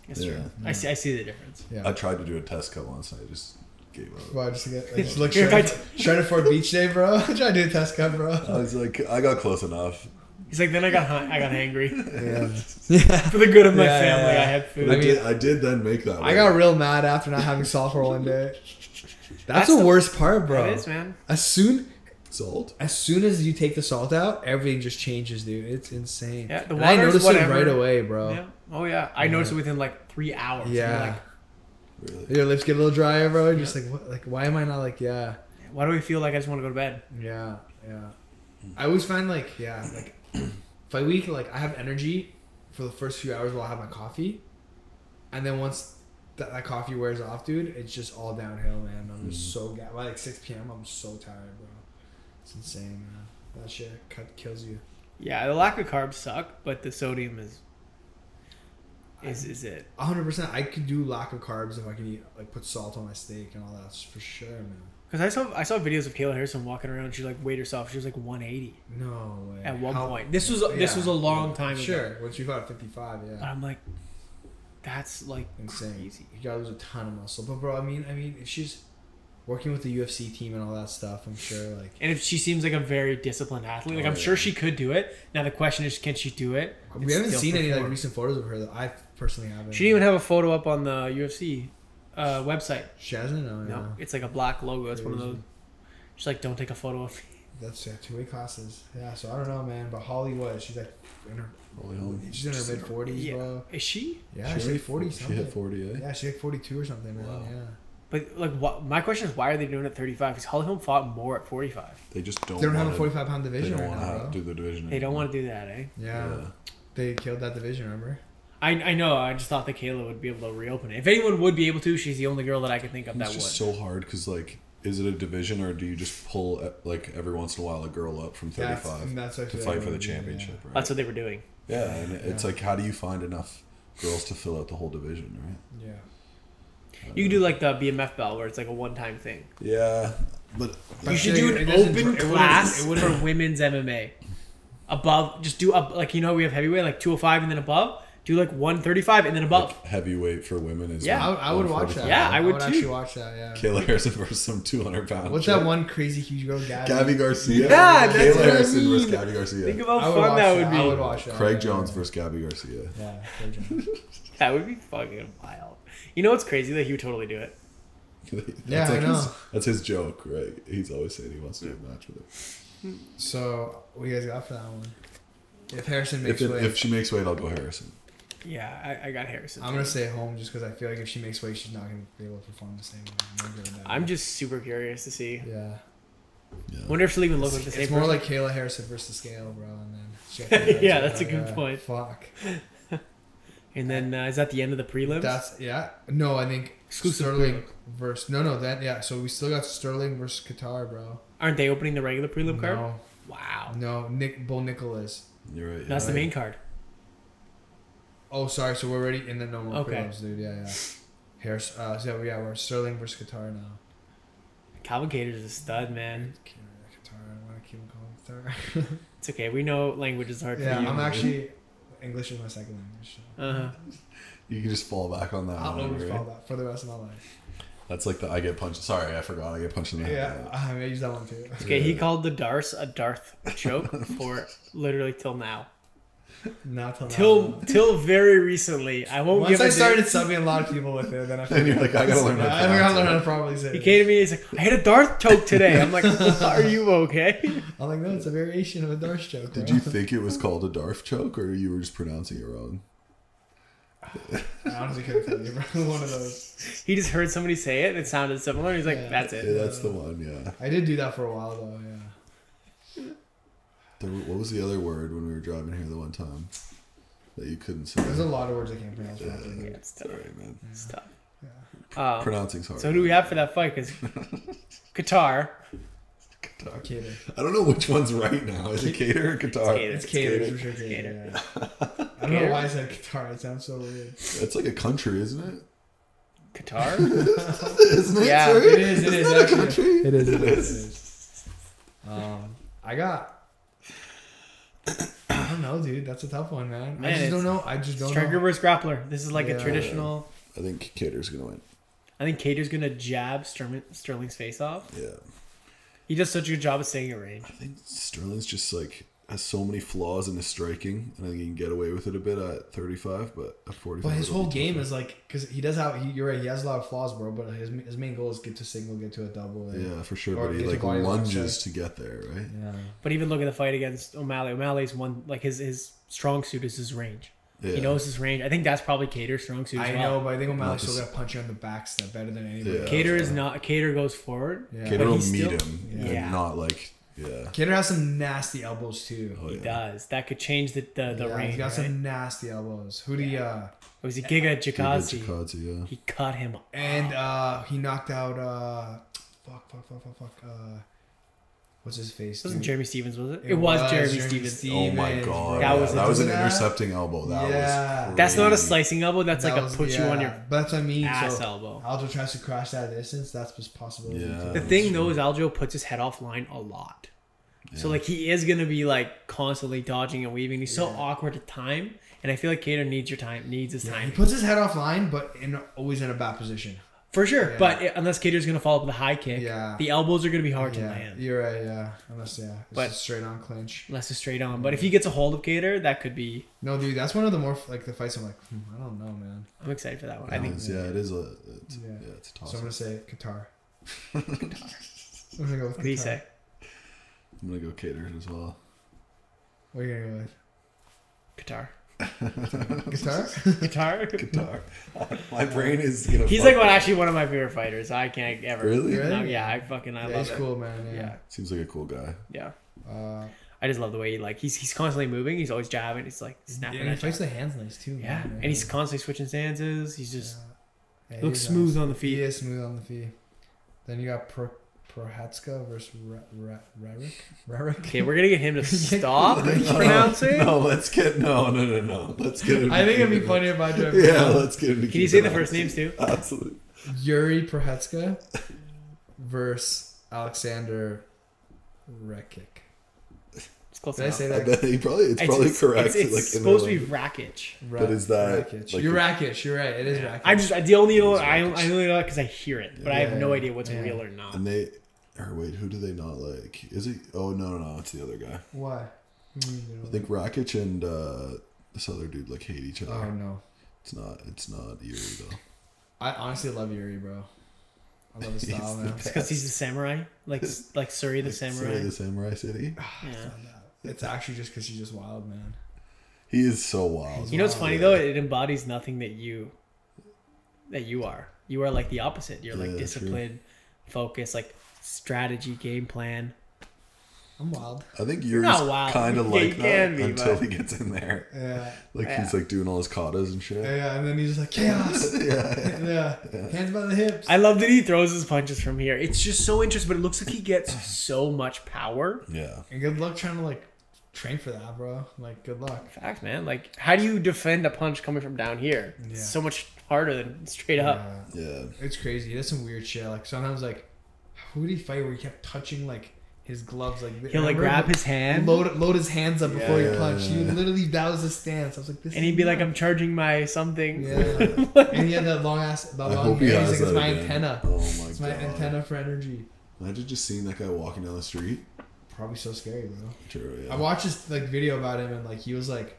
That's Yeah. true. I see the difference. Yeah. I tried to do a test cut once, and I just gave up. Why just to get like, just look You're shredded for beach day, bro? I tried to do a test cut, bro. I was like, I got close enough. He's like, then I got hangry. Yeah. For the good of my Yeah, family, yeah. I had food. But I did then make that. I got real mad after not having salt for one day. That's That's the the- worst part, bro. It is, man. As soon salt. as you take the salt out, everything just changes, dude. It's insane. Yeah, the And I water's noticed whatever. it right away, bro. Yeah. Oh yeah, I noticed it within like 3 hours. Yeah. I'm like, Really. Your lips get a little drier, bro. You're just like, what? Like, why am I not like, yeah, why do we feel like I just want to go to bed? yeah, yeah? I always find like, yeah, like if I week, like I have energy for the first few hours while I have my coffee, and then once that coffee wears off, dude, it's just all downhill, man. I'm just so by like 6 p.m. I'm so tired, bro. It's insane, man. That shit kills you. Yeah, the lack of carbs suck, but the sodium is it. 100%. I could do lack of carbs if I can eat like put salt on my steak and all that for sure, man. Because I saw videos of Kayla Harrison walking around. She like weighed herself. She was like 180 No way. at one point. This was a long time ago. Sure, once you got 55, But yeah. I'm like, that's like Insane. crazy. You gotta lose a ton of muscle. But bro, I mean, if she's working with the UFC team and all that stuff, I'm sure like. And if she seems like a very disciplined athlete, like Oh, I'm yeah. sure she could do it. Now the question is, can she do it? We and haven't still seen any like perform? recent photos of her that I personally haven't. She didn't even have a photo up on the UFC website. She hasn't. No, No, no. it's like a black logo. It's one of Crazy. those. She's like, don't take a photo of me. That's 2-weight classes. Yeah, so I don't know, man. But Holly, what? She's like in her. Holy hell. She's in her mid 40s, Yeah. bro. Is she? Yeah, she's like 40 She something. hit 40, eh? Yeah, she's like 42 or something, man. Wow. Yeah. But like, what? My question is, why are they doing it at 35? Because Holly Holm fought more at 45. They just don't. They don't have a wanna- 45-pound They division don't right want now, to bro. do the division. They don't anymore. want to do that, eh? Yeah. They killed that division, remember? I know. I just thought that Kayla would be able to reopen it. If anyone would be able to, she's the only girl that I could think of that It's would. just so hard because, like, is it a division or do you just pull, like, every once in a while a girl up from 35 That's to actually fight what for the it is, championship, right? That's what they were doing. Yeah, and it's like, how do you find enough girls to fill out the whole division, right? Yeah. You could do like the BMF belt where it's like a one-time thing. Yeah, but You should do an open class for women's MMA. Above, just do up like we have heavyweight like 205 and then above. Do like 135 and then above. like, heavyweight for women is Yeah. I would watch that. Yeah, I would too. actually watch that, yeah. Kayla Harrison versus some 200-pound. What's that one crazy huge girl, Gabby? Gabby Garcia. Yeah, that's Kayla what I Harrison versus mean. Gabby Garcia. Think of how I would fun watch that would be. I would watch that. Craig yeah, Jones yeah. versus Gabby Garcia. Yeah, Craig Jones. That would be fucking wild. You know what's crazy? That he would totally do it. Yeah, I know. That's his joke, right? He's always saying he wants to do a match with her. So, what do you guys got for that one? If Harrison If, makes weight, if she makes weight, I'll go Harrison. Yeah, I got Harrison. I'm going to stay home just because I feel like if she makes weight, she's not going to be able to perform the same way. I'm just super curious to see. Yeah. Yeah. Wonder if she'll even look like the same. It's more person. like Kayla Harrison versus Scale, bro. And then she had to Yeah, that's a good point. Fuck. And then is that the end of the prelims? That's No, I think Exclusive Sterling versus So we still got Sterling versus Kattar, bro. Aren't they opening the regular prelim card? No, Wow. no. Bull Nickal is. You're right. That's the main card. Oh, sorry. So we're already in the no more Okay. prelims, dude. Yeah. Harris. We're Sterling versus Kattar now. Calvin Cater's a stud, man. Kattar. I don't want to keep him calling Kattar. It's okay. We know language is hard for you. I'm actually English is my second language. So. Uh-huh. You can just fall back on that. I'll one, always right? call that for the rest of my life. That's like the I get punched. Sorry, I forgot. I get punched in the head. Yeah, I use that one too. Okay, he called the Darth a Darth choke for literally till now. Not till now. Till very recently. I won't Once give I a started date. subbing a lot of people with it, then I And you're like, I gotta learn how to I gotta learn how to pronounce properly say He it. came to me, he's like, I had a Darth choke today. I'm like, are you okay? I'm like, no, it's a variation of a Darth joke. it. Did bro. you think it was called a Darth choke, or you were just pronouncing it wrong? I honestly couldn't tell you, bro. One of those. He just heard somebody say it and it sounded similar. And he's like, Yeah. that's it. Yeah, that's the one. Yeah. I did do that for a while though. Yeah. What was the other word when we were driving here the one time that you couldn't say? There's a lot of words I can't pronounce. properly. Yeah, it's tough. Sorry, man. It's tough. Yeah. Pronouncing's hard. So who do we have for that fight? Because Kattar. Qatar. Cater. I don't know which one's right now. Is it Cater or Qatar? Cater. It's Cater. Cater. For sure, Cater. Cater. Yeah. I don't know why I said Qatar. It sounds so weird. It's like a country, isn't it? Qatar? Isn't it? Yeah, Sorry? It is. It is Isn't that a actually. country? It is. It is. I got. I don't know, dude. That's a tough one, man. I just don't know. I just don't Striker know. versus grappler. This is like a Yeah. traditional. I think Cater's gonna win. I think Cater's going to jab Sterling's face off. Yeah. He does such a good job of staying at range. I think Sterling's just like has so many flaws in his striking, and I think he can get away with it a bit at 35, but at 45. But his it'll whole be game tougher. is like, because he does have, you're right, he has a lot of flaws, bro. But his main goal is get to single, get to a double. Yeah, for sure. Or But he get to like body lock, lunges sorry. to get there, right? Yeah. But even look at the fight against O'Malley. O'Malley's one, like his strong suit is his range. Yeah. He knows his range. I think that's probably Cater's strong suit as I well. know, but I think O'Malley's Not still this- gonna punch you on the backstep better than anybody. Yeah. Cater is not. Cater goes forward. Yeah. Cater But will he's meet still- him, Yeah. and not like, yeah. Cater has some nasty elbows too. Oh, He yeah. does. That could change the Yeah, range. he's got Right? some nasty elbows. Who do you? Was he Giga Giga Chikadze? Oh. yeah. He cut him. And he knocked out. Fuck. What's his face? It wasn't dude? Jeremy Stevens, was it? It was Jeremy Stevens. Oh my god. That was that was an Wasn't that? intercepting elbow. That Yeah. was That's not a crazy. slicing elbow. That's That like was- a put you on your But that's what I mean. ass So elbow. Aljo tries to crash that distance. That's just possible. Yeah. The thing though is Aljo puts his head offline a lot. So like he is gonna be like constantly dodging and weaving. He's so awkward at time, and I feel like Cater needs his He time puts his head offline, but always in a bad position. for sure. Yeah. But unless Cater's gonna follow up with a high kick, Yeah. the elbows are gonna be hard to Yeah, land. you're right. Yeah, unless it's But- just straight on clinch. Unless it's straight on. But if he gets a hold of Cater, that could be. No, dude, that's one of the more like the fights. I'm like, I don't know, man. I'm excited for that one. It I think. is, yeah, it is it's a toss. So I'm gonna say Qatar. I'm gonna go with What do you Qatar. say? I'm gonna go Cater as well. What are you gonna go with? Qatar. Guitar? Qatar. Qatar. My brain is gonna. He's fuck like up. actually one of my favorite fighters. I can't ever. Really? No, yeah, I fucking I Yeah, love he's it. cool, man. Yeah. Yeah. Seems like a cool guy. Yeah. Uh, I just love the way he like he's constantly moving. He's always jabbing. He's like snapping. and he at fights jab. the hands nice too. Yeah, man. and he's constantly switching stances. He's just Yeah, he looks is smooth nice. on the He feet. is smooth on the feet. Then you got Procházka versus Rakić. Okay, we're gonna get him to stop pronouncing. No, let's get no. Let's get him. I think it'd be funny if I tried. Yeah, let's get him. Can you say the first names too? Absolutely. Yuri Procházka versus Alexander Rakić. It's close Did I enough. say I that? bet it's probably correct. It's like, supposed to be Rakić. But is that, Rakić? like, You're Rakić. You're right. It is Rakić. I'm just the only know It's I Rakić. only know that because I hear it, but I have no Yeah, idea what's yeah. real or not. And or wait, who do they not like? Is it? Oh no, it's the other guy. Why? I think Rakić and this other dude like hate each other. Oh no. It's not Yuri though. I honestly love Yuri, bro. I love his He's style, the man. best. Because he's a samurai, like Surrey the samurai. Surrey the Samurai City. Yeah. It's actually just because he's just wild, man. He is so wild. You know what's funny Yeah. though? It embodies nothing that you are. You are like the opposite. You're like Yeah, disciplined, focused, like strategy, game plan. I'm wild. I think you're not wild. kind of like You that can be, until but- he gets in there. Yeah. Like he's like doing all his katas and shit. Yeah, and then he's just like chaos. yeah. Hands by the hips. I love that he throws his punches from here. It's just so interesting, but it looks like he gets so much power. Yeah. And good luck trying to like train for that, bro. Like, good luck. Fact, man. Like, how do you defend a punch coming from down here? Yeah. It's so much harder than straight up. Yeah. It's crazy. He does some weird shit. Like sometimes, like, who did he fight where he kept touching like his gloves? Like He'll like grab his hand, load his hands up before he Yeah. punched. He literally, that was his stance. I was like, this. and he'd be like, "I'm charging my something." Yeah. And he had that long ass, I long hope he hair. has He's like, that it's my again. antenna. Oh my It's god. my antenna for energy. Imagine just seeing that guy walking down the street. Probably so scary, bro. True, yeah. I watched this like video about him and like he was like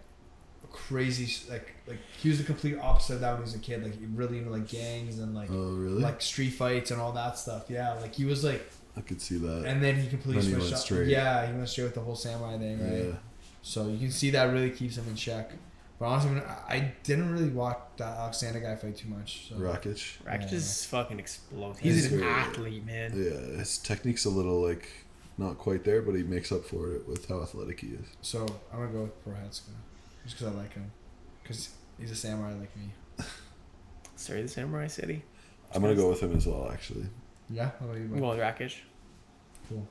crazy, like he was the complete opposite of that when he was a kid. Like he really into like gangs and like Oh, really? like street fights and all that stuff. Yeah, like he was like, I could see that. and then he completely Then he switched went up. straight. Yeah, he went straight with the whole samurai thing, right? Yeah. So you can see that really keeps him in check. But honestly, I didn't really watch that Alexander guy fight too much. So. Rakić. Rakić is fucking explosive. He's He's an very- athlete, man. Yeah, his technique's a little like not quite there, but he makes up for it with how athletic he is. So I'm gonna go with Procházka just because I like him, because he's a samurai like me. Sorry, the Samurai City. I'm gonna go with him as well, actually. Yeah, what about you? I'm Mike? going with Rakić. Cool.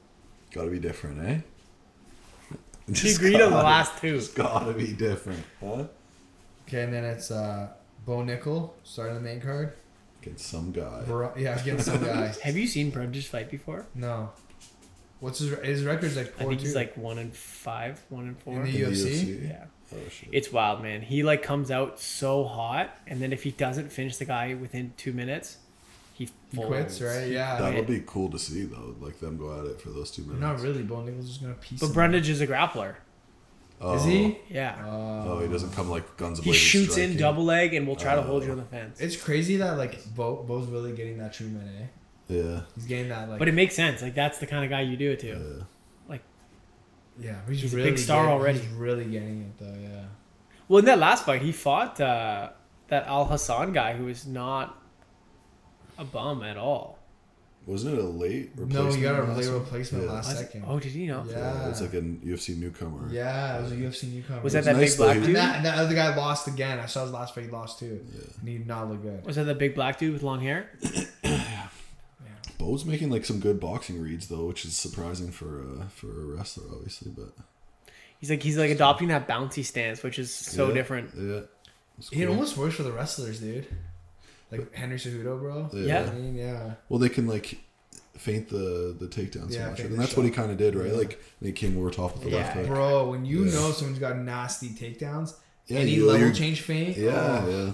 Gotta be different, eh? He Just agreed on the gotta- last two. It's gotta be different, huh? Okay, and then it's Bo Nickal starting the main card. Against some guy. Yeah, against some guy. Have you seen Brundage fight before? No. What's his record's like 4-2. I think he's like 1-5, 1-4. In the In the UFC? Yeah. Oh shit. It's wild, man. He like comes out so hot, and then if he doesn't finish the guy within 2 minutes, he He quits, right? Yeah. That would be cool to see though, like them go at it for those 2 minutes. Not really. Bo Nickal's just gonna piece But him. Brundage is a grappler. Oh. Is he? Yeah. Oh, he doesn't come like guns He blazing. shoots in striking. double leg and will try to hold you on the fence. It's crazy that like Bo's really getting that treatment, eh? Yeah. He's getting that like. But it makes sense. Like that's the kind of guy you do it to. Yeah. yeah, he's a really big star already. He's really getting it though. Yeah. Well, in that last fight, he fought that Al Hassan guy who was not a bum at all. Wasn't it a late replacement? No, he got a last late one? replacement Yeah. last Was it- second. Oh, did he know? Yeah. It's like a UFC newcomer. Yeah, it was a UFC newcomer. Was that It's that nice big black though, he- dude? And that other guy lost again. I saw his last fight. He lost too. Yeah. And he did not look good. Was that the big black dude with long hair? Bo's making like some good boxing reads though, which is surprising for a wrestler, obviously. But He's like adopting that bouncy stance, which is so Yeah, different. Yeah, it's It cool. almost works for the wrestlers, dude. Like Henry Cejudo, bro. Yeah. You know what I mean, yeah. Well, they can like feint the takedown so Yeah, much, feint and the that's what he shot. kind of did, right? Yeah. Like they came over top with the left hook. Bro, when you Yeah. know someone's got nasty takedowns, Yeah, any you- level you're- change feint, Yeah, oh, yeah.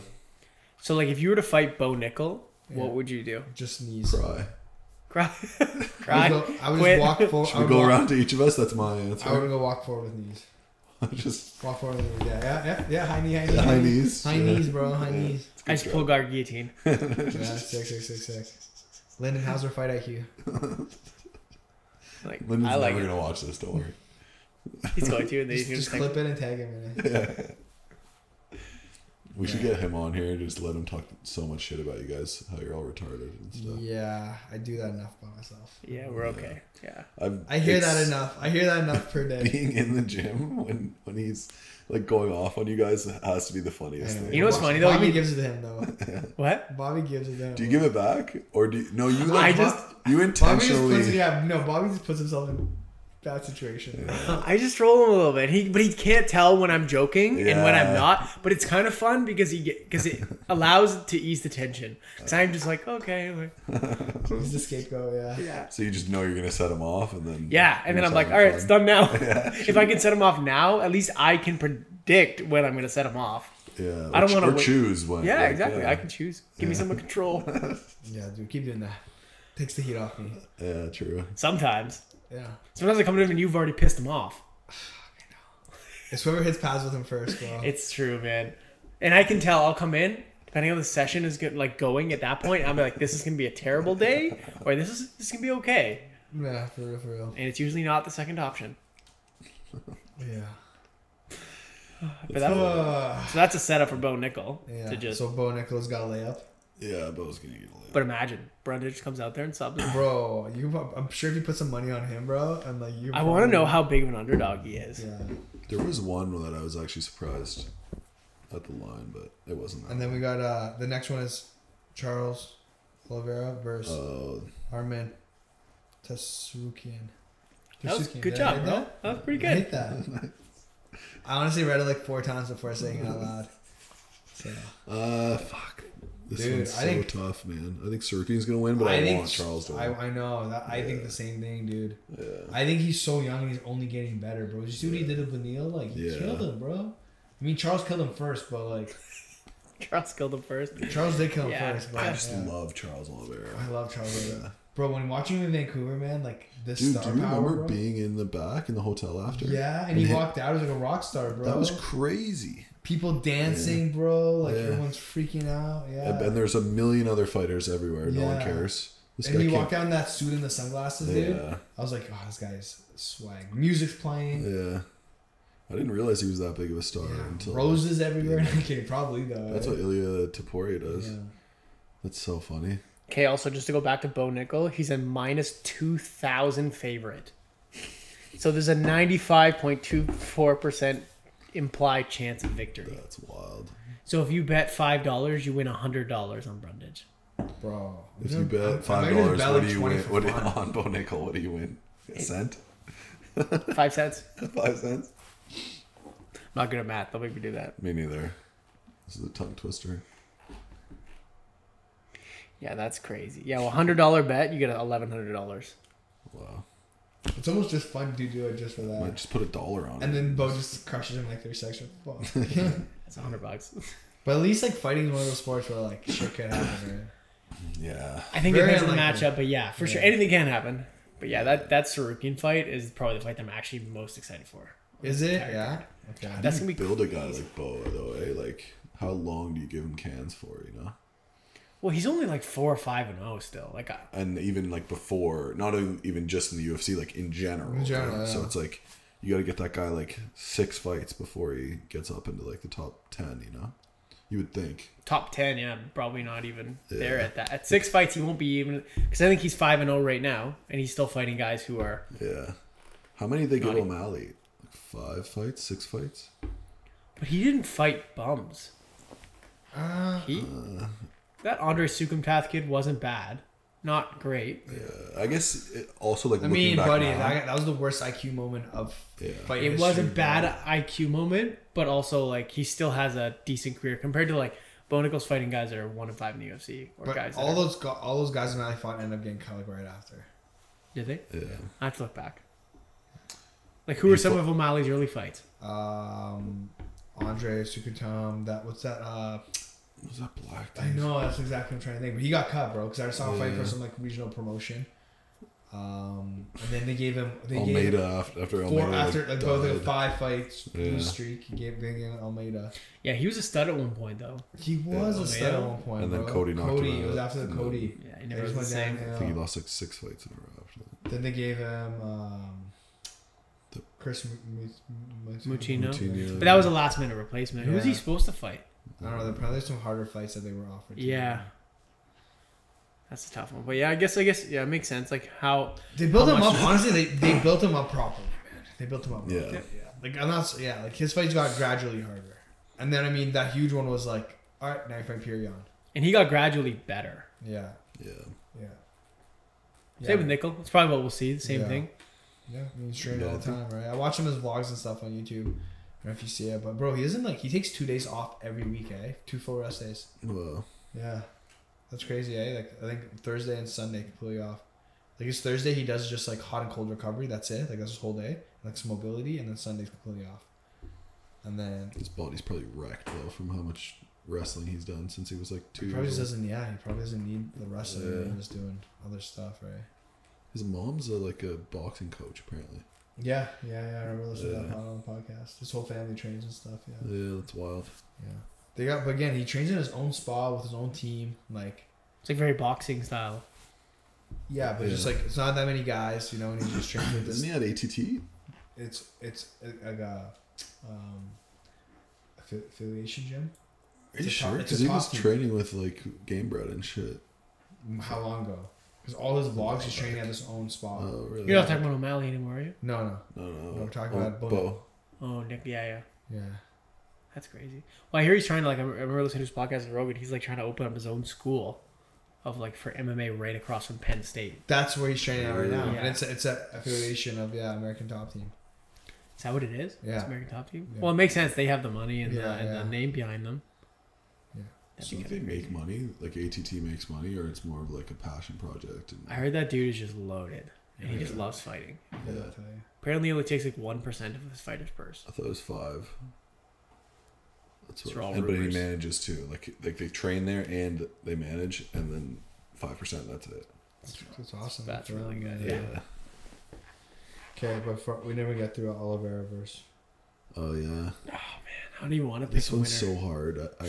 So like, if you were to fight Bo Nickal, Yeah. what would you do? just knees. Cry. Cry? I would, Cry? I would Quit. just walk forward. Should we go around to each of us? That's my answer. I would go walk forward with knees. Just Walk forward with knees. Yeah. High knee, high knee. high knees. High Yeah. knees, bro. High knees. I just pull guard guillotine. Yeah, sick. Lyndon, how's her fight IQ? Like, Lyndon's I like never it. gonna watch this. Don't worry. He's going to, and then Just, he's just gonna clip it and tag him in it. We should get him on here and just let him talk so much shit about you guys, how you're all retarded and stuff. Yeah, I do that enough by myself. Yeah, we're okay. Yeah. I hear that it's enough. I hear that enough per day. Being in the gym when he's like going off on you guys has to be the funniest thing. You know what's funny, though? Bobby You- gives it to him though. What? Bobby gives it to him. Do you give it back or do you, no? You like you Bobby intentionally. Bobby just puts himself in bad situation. I just troll him a little bit. But he can't tell when I'm joking and when I'm Yeah. not. But it's kind of fun because it allows it to ease the tension. Because I'm just like, okay. Like, He's the scapegoat. Yeah. So you just know you're gonna set him off and then yeah, and then you're I'm like, having all right, fun. it's done now. If I can set him off now, at least I can predict when I'm going to set him off. Yeah, I don't wanna or wait. choose when. Yeah, like, exactly. yeah. I can choose. Give me some control. Yeah, dude, keep doing that. Takes the heat off me. Yeah, true. Sometimes. Yeah. Sometimes I come to him and you've already pissed him off. It's whoever hits pads with him first, bro. It's true, man. And I can tell. I'll come in, depending on the session is good, like going at that point. I'm like, this is gonna be a terrible day, or this is gonna be okay. Yeah, for real. And it's usually not the second option. Yeah. But that, so that's a setup for Bo Nickal Yeah. to just. So Bo Nickal's got a layup. Yeah, Bo's gonna get lit. But imagine Brundage comes out there and subs him. Bro, I'm sure if you put some money on him, bro, and like you. I want to know how big of an underdog he is. Yeah. There was one that I was actually surprised at the line, but it wasn't that. And then we got the next one is Charles Oliveira versus Armin Tsarukyan. That was good job, bro. That was pretty good. I hate that. I honestly read it like 4 times before saying it out loud. So. Fuck. This Dude, one's so tough, man. I think Tsarukyan's gonna win, but I want Charles to win. I know. I think the same thing, dude. Yeah. I think he's so young and he's only getting better, bro. Did you see what he did to Beneil? Like, he killed him, bro. I mean, Charles killed him first, but like... Charles killed him first. Charles did kill him first, but... I just love Charles Oliveira. I love Charles Oliveira. Bro, when watching him in Vancouver, man, like, this Dude, star do you power, remember bro? being in the back in the hotel after? Yeah, and he walked out as like a rock star, bro. That was crazy. People dancing, bro. Like, everyone's freaking out. Yeah. And there's a million other fighters everywhere. No one cares. And he walked out in that suit and the sunglasses, dude. I was like, oh, this guy's swag. Music's playing. Yeah. I didn't realize he was that big of a star until... Roses everywhere. Okay, probably, though. That's what Ilya Taporia does. Yeah. That's so funny. Okay, also, just to go back to Bo Nickal, he's a minus 2,000 favorite. So there's a 95.24% implied chance of victory. That's wild. So if you bet $5, you win $100 on Brundage. Bro. If you bet $5, what do you win? On Bo Nickal, what do you win? A cent? 5 cents. 5 cents? Not good at math. Don't make me do that. Me neither. This is a tongue twister. Yeah, that's crazy. Yeah, well, $100 bet, you get $1,100. Wow. It's almost just fun to do it just for that. Might just put $1 on it. And then Bo just crushes him like 3 seconds. That's $100. But at least like fighting is one of those sports where like shit could happen, right? Yeah. I think Very it depends on the unlikely. matchup, but yeah, for sure. Anything can happen. But yeah, that Tsarukyan fight is probably the fight that I'm actually most excited for. Is it? Yeah. Okay. That's gonna be build a guy like Bo though, eh? Like, how long do you give him cans for, you know? Well, he's only like 4 or 5-0 still. Like, and even like before, not even just in the UFC, like in general. In general, right? yeah. So it's like you got to get that guy like 6 fights before he gets up into like the top 10. You know, you would think top 10, yeah, probably not even there at that. At 6 fights, he won't be even, because I think he's 5-0 right now, and he's still fighting guys who are. Yeah. How many did they give O'Malley? Like 5 fights, 6 fights. But he didn't fight bums. That Andre Sukumtath kid wasn't bad. Not great. Yeah, I guess it also like. I mean, buddy, that was the worst IQ moment of fight It history, was a bro. bad IQ moment, but also like he still has a decent career compared to like Bo Nickal's fighting guys that are 1-5 in the UFC or But guys. all those guys in O'Malley fought ended up getting cut like right after. Did they? Yeah. I have to look back. Like who are some of O'Malley's early fights? Andre Sukutam. What's that? Was that black? I know, that's exactly what I'm trying to think. But he got cut, bro, because I saw him fight for some like regional promotion. And then they gave him Almeida after Almeida. After like both died. 5 fights lose streak, they gave him Almeida. Yeah, he was a stud at one point though. He was a stud at one point, and then bro. Cody knocked him out. It was after the Cody. Yeah, he never was the same. I think he lost like 6 fights in a row after that. Then they gave him Chris Mucino. But that was a last minute replacement. Who was he supposed to fight? I don't know. There's some harder fights that they were offered. Yeah. That's a tough one. But yeah, I guess yeah, it makes sense. Like how they built him up. Honestly, they built him up properly, man. They built him up. Yeah. Properly. Yeah. Like I'm not. Yeah. Like his fights got gradually harder, and then I mean that huge one was like, all right, now you fight Puric. And he got gradually better. Yeah. Yeah. Yeah. Same with Nickal. It's probably what we'll see. The same thing. Yeah. I mean, he's trained all the time, right? I watch him his vlogs and stuff on YouTube. I don't know if you see it, but bro, he isn't like he takes 2 days off every week, eh? 2 full rest days. Wow. Yeah, that's crazy, eh? Like I think Thursday and Sunday completely off. Like his Thursday he does just like hot and cold recovery. That's it. Like that's his whole day. Like some mobility, and then Sunday's completely off. And then his body's probably wrecked though from how much wrestling he's done since he was like 2 he years probably old. doesn't. Yeah, he probably doesn't need the wrestling. Yeah. He's just doing other stuff, right? His mom's like a boxing coach apparently. Yeah. I remember listening to that on the podcast. His whole family trains and stuff. Yeah. Yeah, that's wild. Yeah. They got, but again, he trains in his own spa with his own team. Like, it's like very boxing style. Yeah, but just like it's not that many guys, you know, and he just trains with this. Isn't he at ATT? It's like a affiliation gym. Are you sure? Because he was training with like Garbrandt and shit. How long ago? Because all his vlogs, he's training at his own spot. Oh, really? You're not talking about O'Malley anymore, are you? No. We're talking about Bo. Oh, Nick. Yeah. Yeah. That's crazy. Well, I hear he's trying to, like, I remember listening to his podcast with Rogan. He's like trying to open up his own school of like for MMA right across from Penn State. That's where he's training at right now. Yeah. And it's an affiliation of American Top Team. Is that what it is? Yeah. It's American Top Team? Yeah. Well, it makes sense. They have the money and the name behind them. Yeah. So if they make money, like ATT makes money, or it's more of like a passion project? And I heard that dude is just loaded. And he just loves fighting. yeah. Apparently, it only takes like 1% of his fighter's purse. I thought it was 5. That's These what. are all But he rumors. manages too. Like they train there and they manage, and then 5%. That's it. That's awesome. That's for really them. good. Yeah. Okay, but we never get through Oliveira verse. Oh yeah. Oh man, I don't even want to pick This a winner. one's so hard. I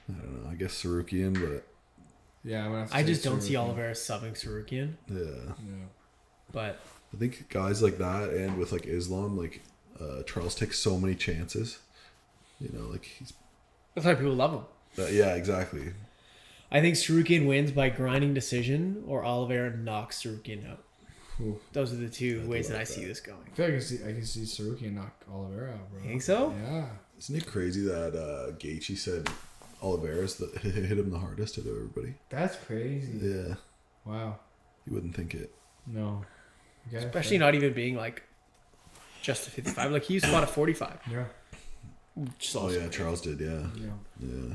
don't know. I guess Tsarukyan, but Yeah, I'm gonna have to I say just don't see Tsarukyan. Oliveira subbing Tsarukyan, yeah. Yeah. but I think guys like that, and with like Islam, like Charles takes so many chances. You know, like he's. that's why people love him. Yeah, exactly. I think Tsarukyan wins by grinding decision, or Oliveira knocks Tsarukyan out. Ooh. Those are the two I ways do that I like see that. this going. I feel like I can see Tsarukyan knock Oliveira out, bro. You think so? Yeah. Isn't it crazy that Gaethje said Oliveira's hit him the hardest out of everybody? That's crazy. Yeah, Wow. you wouldn't think it. No. Okay, Especially not even being like just a 55. Like he used to fought at 45. Yeah. Just Oh also- yeah, Charles did. Yeah, Yeah. yeah.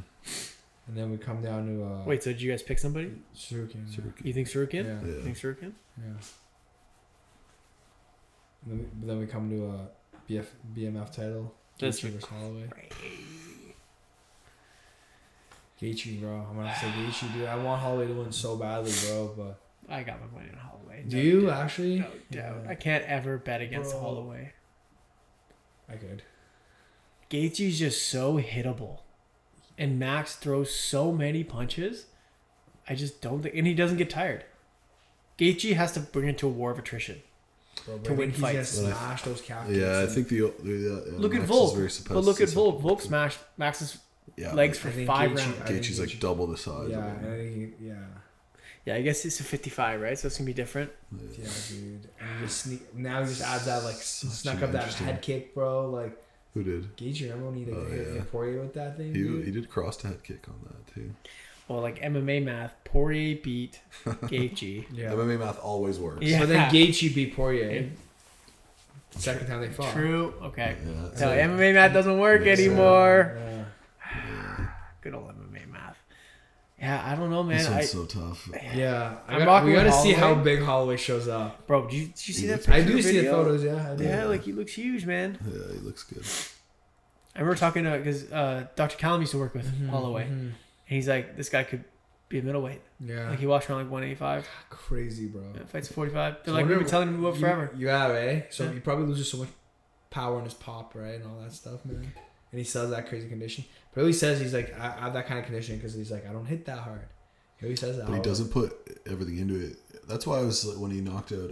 And then we come down to Wait, so did you guys pick somebody? Tsarukyan. Tsarukyan. You think Tsarukyan? Yeah. You think Tsarukyan? Yeah. And then we come to BMF title. That's Gaethje versus Holloway. Gaethje, bro. I'm gonna say Gaethje, dude. I want Holloway to win so badly, bro. But I got my money on Holloway. do No you doubt. actually? No doubt. Yeah. I can't ever bet against Bro. Holloway. I could. Gaethje's just so hittable. And Max throws so many punches. I just don't think... And he doesn't get tired. Gaethje has to bring it to a war of attrition. Bro, To win fights. He's gonna smash those calf Yeah, I kicks think the Look at Max is Volk. very But supposed look to at say Volk. something. Volk smashed Max's Yeah, legs but for I think 5 Gaethje- rounds. I think Gaethje's like Gaethje- double the size. Yeah, of and him. I think Yeah, I guess it's a 55, right? So it's going to be different. yeah, dude. And he just now he just adds that like snuck an up that interesting- head kick, bro. Like Who did? Gaethje, remember when he like, Oh, hit yeah. Poirier with that thing? He dude? did cross the head kick on that too. Well, like MMA math, Poirier beat Gaethje. Yeah. MMA math always works. Yeah. But then Gaethje beat Poirier. Second time they fought. True. Okay. Yeah. So MMA math doesn't work Yeah. anymore. Yeah. Good old MMA math. Yeah, I don't know, man. This one's so tough. Yeah, I'm rocking we with gotta see how Holloway. big Holloway shows up. Bro, did you see that I I picture do see the video? photos, yeah. I do. Yeah, like he looks huge, man. Yeah, he looks good. I remember talking to because Dr. Callum used to work with Mhm, Holloway, mhm. and he's like, this guy could be a middleweight. Yeah, Like he walks around like 185, crazy, bro. fights 45. They're So like, wonder- we've been telling him to go forever. You have, eh? So Yeah. he probably loses so much power in his pop, right, and all that stuff, man. And he still has that crazy condition. But he says he's like, I have that kind of conditioning because he's like, I don't hit that hard. He always says that. But he doesn't put everything into it. That's why I was like, when he knocked out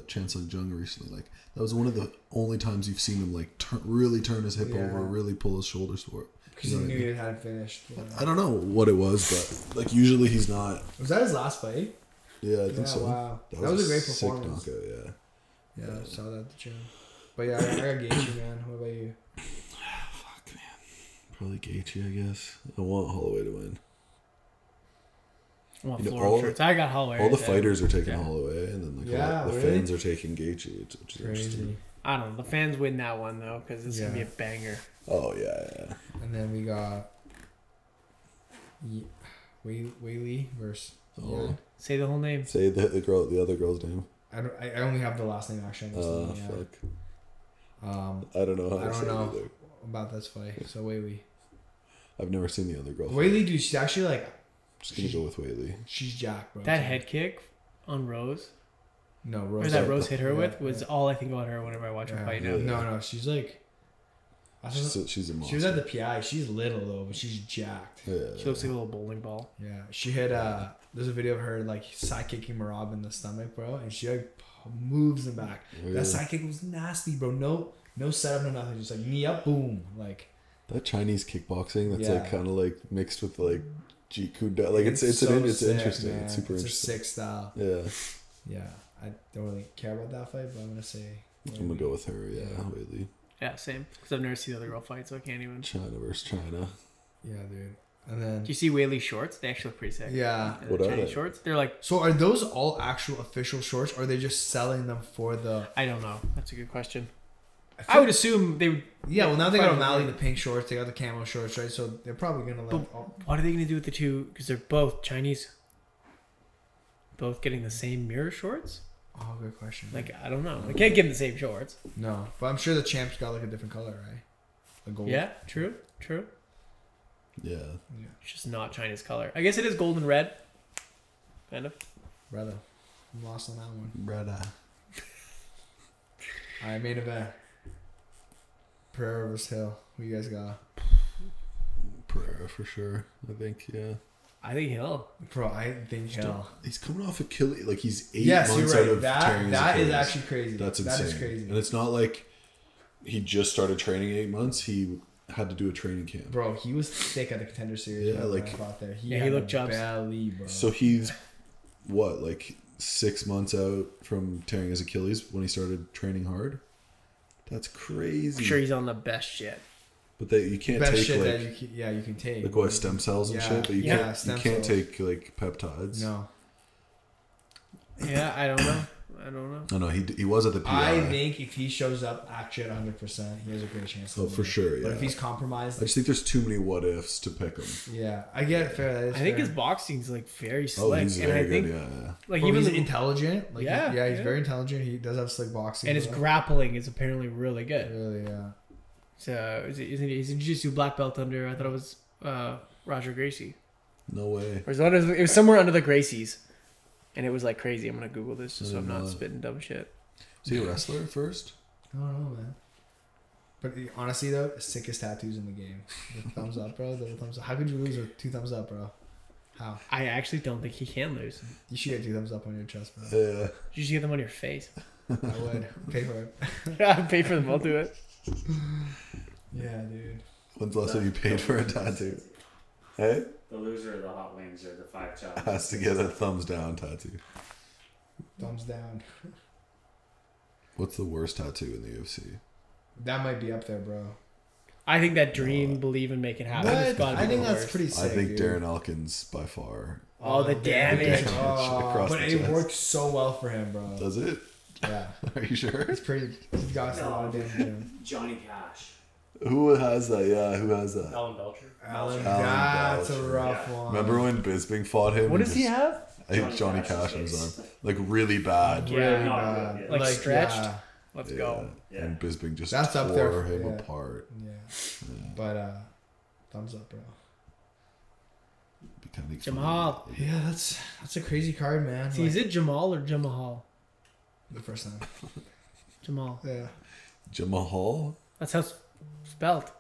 Chan Sung Jung recently, like that was one of the only times you've seen him like really turn his hip Yeah. over, really pull his shoulders for it. Because You he know what I knew mean? he hadn't finished. Yeah. I don't know what it was, but like usually he's not. Was that his last fight? Yeah, I think so. Wow. That was a great sick performance. knockout. Yeah. Yeah, I saw that at the gym. But yeah, I got Gaethje, man. What about you? Fuck man, probably Gaethje, I guess. I want Holloway to win. I want You know, floral all- shirts. I got Holloway. All the right there. fighters are taking Yeah. Holloway, and then like Yeah, the really? fans are taking Gaethje, which is interesting. I don't know. The fans win that one though because it's gonna be Yeah. a banger. Oh yeah. And then we got Weili versus. Oh. Yeah. Say the whole name. Say the other girl's name. I only have the last name actually. Fuck. Yeah. I don't know how I to don't say know. it either. About this fight. So Weili. I've never seen the other girl. Weili, dude, she's actually like Just gonna go with Weili. she's jacked, bro. That head kick on Rose, No, or Rose. that Rose hit her Yeah, with, was yeah. all I think about her whenever I watch her Yeah. fight Yeah. now. No, she's like. I thought- She's a monster. she was at the PI. She's little though, but she's jacked. Yeah. She looks like a little bowling ball. Yeah, she hit. There's a video of her like side kicking Marab in the stomach, bro, and she like moves him back. Really? That side kick was nasty, bro. No setup, no nothing. Just like knee up, boom. Like That Chinese kickboxing, that's Yeah. like kind of like mixed with like Jeet Kune Do. Like it's so interesting. man. It's super It's interesting. a sick style. Yeah, Yeah, I don't really care about that fight, but I'm gonna say. I'm gonna go with her. Yeah, Weili. Yeah, same. Because I've never seen the other girl fight, so I can't even. China versus China. Yeah, dude. And then. Do you see Weili's shorts? They actually look pretty sick. Yeah. What are Chinese they? shorts? They're like, So are those all actual official shorts, or are they just selling them for the? I don't know. That's a good question. I I would assume they would. Yeah, well now they got Fight O'Malley, over. the pink shorts, they got the camo shorts, right? So they're probably gonna let. What are they going to do with the two? Because they're both Chinese. Both getting the same mirror shorts? Oh, good question. Like, I don't know. I can't give them the same shorts. No, but I'm sure the champ's got like a different color, right? The gold. Yeah, true. Yeah. It's just not Chinese color. I guess it is gold and red. Kind of. Brother, I'm lost on that one. Brother. All right, main event. Pereira versus Hill. Who you guys got? Pereira for sure. I think. Yeah. I think Hill. Bro, I think Hill. He's coming off Achilles. Like he's 8 Yes, you're months right. out of tearing his That is Achilles. actually crazy. That's That insane. is crazy. And it's not like he just started training 8 months. He had to do a training camp. Bro, he was thick at the Contender Series. Yeah, when like- I fought there. Yeah, he had looked a jobs. belly, bro. So he's what, like 6 months out from tearing his Achilles when he started training hard. That's crazy. I'm sure he's on the best shit. But you can't best take shit like that you can take. what, stem cells and Yeah. shit. But you Yeah, can't you stem can't cells. take like peptides. No, Yeah, I don't know. No, he was at the PI. I think if he shows up actually at 100%, he has a great chance. to Oh, win. for sure. Yeah. But if he's compromised, I just think there's too many what ifs to pick him. yeah, I get it. Fair. That is I think fair. his boxing's like very Oh, slick, he's and very I think good. Yeah. like Bro, even he's the, intelligent. Like, Yeah, he's yeah. very intelligent. He does have slick boxing. and his bro. grappling is apparently really good. Really, yeah. So he's a jiu-jitsu black belt under. I thought it was Roger Gracie. No way. Or it was somewhere under the Gracies, and it was like crazy. I'm gonna Google this just so I'm I didn't not know. spitting dumb shit. Is he a wrestler first? I don't know, man. But honestly, though, sickest tattoos in the game. The thumbs up, bro. The thumbs up. How could you lose with 2 thumbs up, bro? How? I actually don't think he can lose. You should get 2 thumbs up on your chest, bro. Yeah. You should get them on your face. I would pay for it. I'd pay for them. I'll do it. Yeah, dude. When's the last time you paid for a tattoo? Hey? The loser of the hot wings or the 5 challenges. Has to get a thumbs down tattoo. Thumbs down. What's the worst tattoo in the UFC? That might be up there, bro. I think that dream, believe, and make it happen. What? It's gotta be I think the that's worst. pretty I sick. think dude. Darren Elkins by far. Oh, the damage. Oh, across but the it chest. worked so well for him, bro. Does it? Yeah. Are you sure? It's pretty. He's got a lot of damage in him. Johnny Cash. Who has that? Yeah, who has that? Alan Belcher. Alan, Alan that's a Belcher. rough Yeah. one. Remember when Bisping fought him? What and does he just- have? I think Johnny Cash on his arm. Like really bad. Yeah, Really not bad. good, yeah. Like stretched? Yeah. Let's Yeah. go. Yeah. And Bisping just That's up tore there, him yeah. apart. Yeah. Yeah. But thumbs up, bro. Be kind of Jamal. Yeah, that's a crazy card, man. See, is it Jamal or Jamahal? the first time? Jamal. Yeah. Jamal? That's how it's spelled.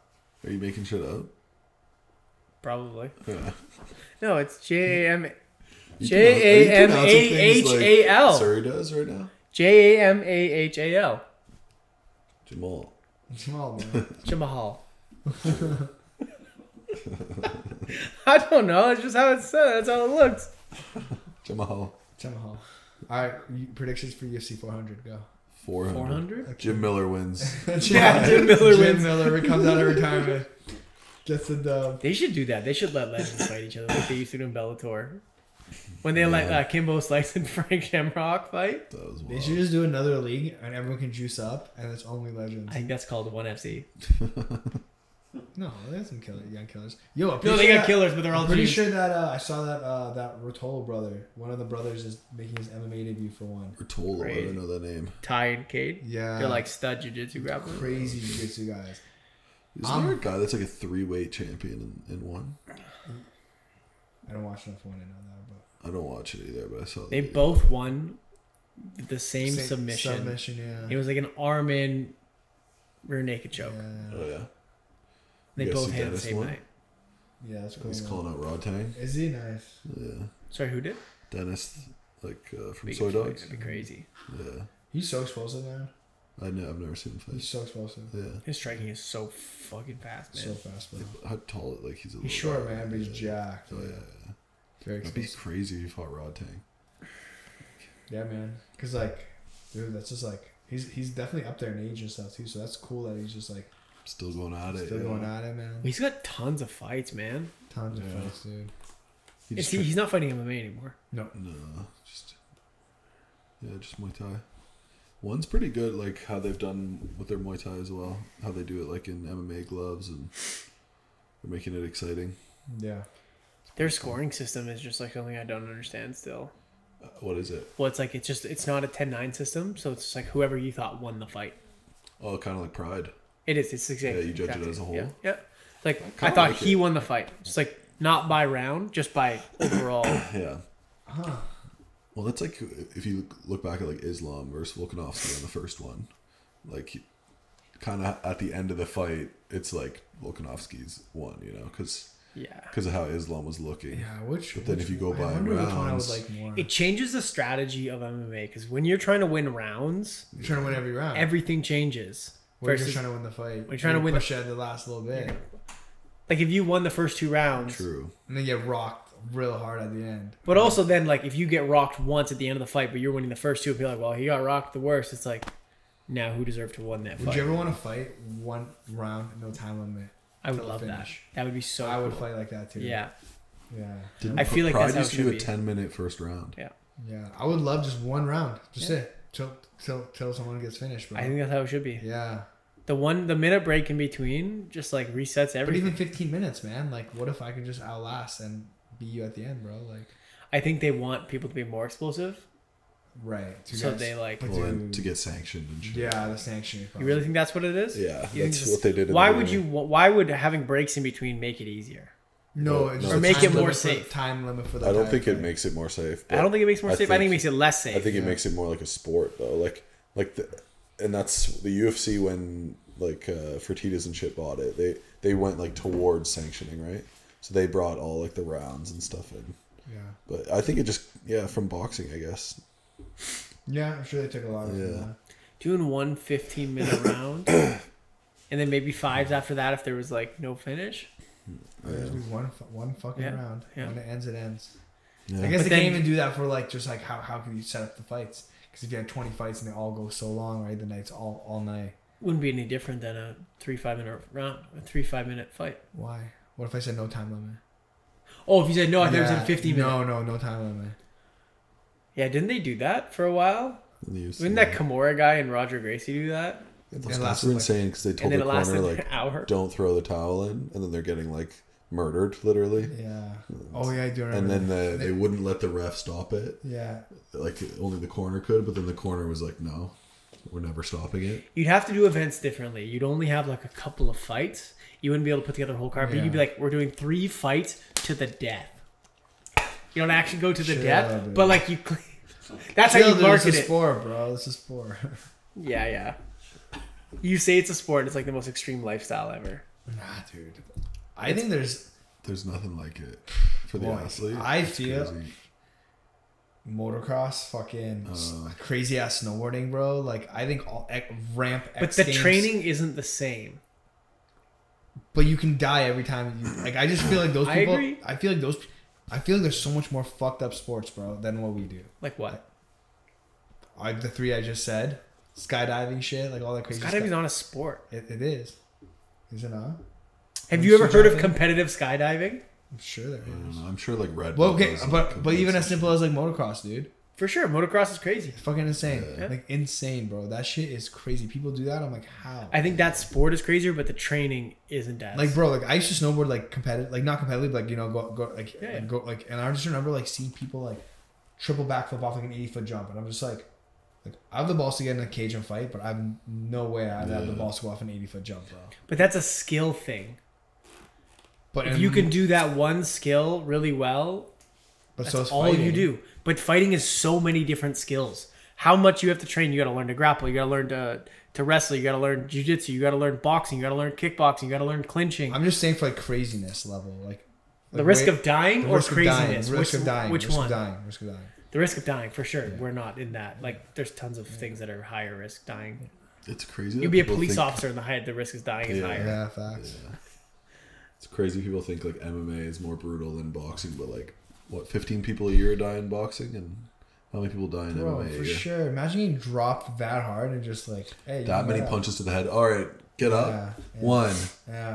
Are you making shit up? Probably. Yeah. No, it's Jamahal. You pronouncing things like Surrey does right now? Jamahal. Jamal. Jamal, man. Jamahal. I don't know. It's just how it's said. That's how it looks. Jamal. Jamal. All right, predictions for UFC 400. Go. 400. 400? Jim Miller wins. Yeah, Jim Miller Jim wins. Miller comes out of retirement. Gets the dub. They should do that. They should let legends fight each other like they used to do in Bellator. When they let Kimbo Slice and Frank Shamrock fight. That was They wild. should just do another league and everyone can juice up and it's only legends. I think that's called 1FC. No, they have some young killers. Yo, I'm No, pretty they sure got killers, but they're all I'm pretty Jews. sure that I saw that Rotolo brother. One of the brothers is making his MMA debut for one. Rotolo, I Crazy. don't know that name. Ty and Cade. Yeah, They're like stud jiu-jitsu grapplers. crazy jiu-jitsu guys. Isn't there a guy that's like a 3-weight champion in one? I don't watch enough one to know that, but I don't watch it either, but I saw They that. both won the same submission. Submission, yeah. It was like an arm in rear naked choke. Yeah, Oh, yeah. They You guys both see hit the Dennis same one? night. yeah, that's cool. He's man. calling out Raw Tang. Is he nice? Yeah. Sorry, who did? Dennis, like from Big Soy fight. Dogs. That'd be crazy. Yeah. He's so explosive, man. I've never seen him fight. He's so explosive. Yeah. His striking is so fucking fast, man. So fast, bro. How tall? Like he's a He's little short, guy. man, but he's jacked. Yeah. Very That'd be explosive. crazy if he fought Rod Tang. Yeah, man. Cause like, dude, that's just like he's definitely up there in age and stuff too. So that's cool that he's just like Still going at it. still going at it, man. He's got tons of fights, man. Tons of Yeah. fights, dude. He just He's not fighting MMA anymore. no, just Muay Thai. One's pretty good, like how they've done with their Muay Thai as well. How they do it, like in MMA gloves, and they're making it exciting. Yeah. Their scoring system is just like something I don't understand still. What is it? Well, it's like it's not a 10-9 system, so it's just like whoever you thought won the fight. Oh, kind of like Pride. It is. It's exactly. Yeah, you judge it as a whole? Yeah. Yeah. Like I kinda thought like he it. won the fight. Just like not by round, just by overall. Yeah. Huh. Well, that's like if you look back at like Islam versus Volkanovski on the first one, like kind of at the end of the fight, it's like Volkanovski's won, you know, because Yeah. of how Islam was looking. Yeah. Which? But then which- if you go I by wonder which one I would rounds- like more. It changes the strategy of MMA because when you're trying to win rounds, You're trying to win every round. everything changes. We're versus- just trying to win the fight. We're trying to win push it the last little bit, Like if you won the first 2 rounds, True. and then get rocked real hard at the end. but also then like if you get rocked once at the end of the fight, but you're winning the first 2, it'll be like, well, he got rocked the worst. It's like, now who deserved to win that Would fight? you ever want to fight one round, no time limit? I would till the love that. finish? That would be so. I would cool. fight like that too. Yeah, Yeah. Didn't I feel like Pride that's how used it to do should a be. 10-minute first round. yeah. Yeah. I would love just one round. Just Yeah. it. Till someone gets finished, bro. I think that's how it should be. Yeah. The minute break in between just like resets But everything. even 15 minutes, man. Like, what if I can just outlast and beat you at the end, bro? Like, I think they want people to be more explosive, right. so they like. But Well, and dude- to get sanctioned and shit. Yeah, the sanction. You really think that's what it is? Yeah, You think that's just- what they did. In Why the would you? beginning. Why would having breaks in between make it easier? No, No, it's no. just Or a make time it more limit for- safe. Time limit for the. I don't entire think it fight. makes it more safe. I don't think it makes it more I safe. I think it think- makes it less safe. I think it Yeah. makes it more like a sport though. And that's the UFC when like Fertitas and shit bought it. They went like towards sanctioning, right? So they brought all like the rounds and stuff in. Yeah. But I think it just from boxing, I guess. Yeah, I'm sure they took a lot of. Yeah. Doing one 15-minute round, and then maybe 5s after that if there was like no finish. Just be one fucking Yeah, round. yeah. When it ends, it ends. Yeah. I guess But they then- can't even do that for like just like how can you set up the fights? Because if you had 20 fights and they all go so long, right? The night's all night. Wouldn't be any different than a 3-5-minute round, a 3-5-minute fight. Why? What if I said no time limit? Oh, if you said no, I thought it was Yeah, in 15 minutes. No time limit. Yeah, didn't they do that for a while? In the UFC, Didn't that Kimura guy and Roger Gracie do that? Those It guys lasted, were like- insane because they And told then the it lasted corner an like hour. don't throw the towel in, and then they're getting like murdered literally. Yeah. Oh yeah, I do remember. And then that. they wouldn't let the ref stop it. Yeah. Like only the corner could, but then the corner was like, no, we're never stopping it. You'd have to do events differently. You'd only have like a couple of fights. You wouldn't be able to put together a whole card, but Yeah. you'd be like, we're doing 3 fights to the death. You don't actually go to the Chill, death, dude. but like you. That's how Chill, you dude, market it's a it. sport, bro. This is sport. Yeah. You say it's a sport. It's like the most extreme lifestyle ever. Nah, dude. I think There's nothing like it for the Boy, athlete. I It's feel- crazy. motocross, fucking crazy ass snowboarding, bro. Like I think all ramp. But X the Games- training isn't the same. But you can die every time. Like I just feel like those I people. agree. I feel like there's so much more fucked up sports, bro, than what we do. Like what? The 3 I just said, skydiving shit, like all that crazy. Skydiving's stuff. not a sport. It is. Is it not? Have you ever heard of Bungee competitive skydiving? I'm sure there I don't is. know. I'm sure like Red Well, Bull okay, does, but like, even as competes simple as like motocross, dude. For sure, motocross is crazy. It's fucking insane. Yeah. Like insane, bro. That shit is crazy. People do that. I'm like, how? I think that sport is crazier, but the training isn't as Like, bro, like I used to snowboard like competitive, like not competitively, but like go like Yeah. go like, and I just remember like seeing people like triple backflip off like an 80-foot jump, and I'm just like I have the balls to get in a cage and fight, but I have no way I'd have the Yeah. balls to go off an 80-foot jump, bro. But that's a skill thing. But If you can do that one skill really well, but that's so it's all fighting. you do. But fighting is so many different skills. How much you have to train? You got to learn to grapple. You got to learn to wrestle. You got to learn jiu-jitsu. You got to learn boxing. You got to learn kickboxing. You got to learn clinching. I'm just saying for like craziness level, like The risk way- of dying the or risk of dying, craziness? risk of dying, Which risk one? Of dying, risk of dying. The risk of dying, for sure. Yeah. We're not in that. Like, there's tons of things that are higher risk dying. It's crazy. You'd be a police officer and the risk of dying is higher. Yeah, facts. Yeah. It's crazy. People think like MMA is more brutal than boxing, but like, what, 15 people a year die in boxing, and how many people die in MMA? For a year? sure. Imagine getting dropped that hard and just like, hey, That many punches to the head. All right, get up. Yeah. 1,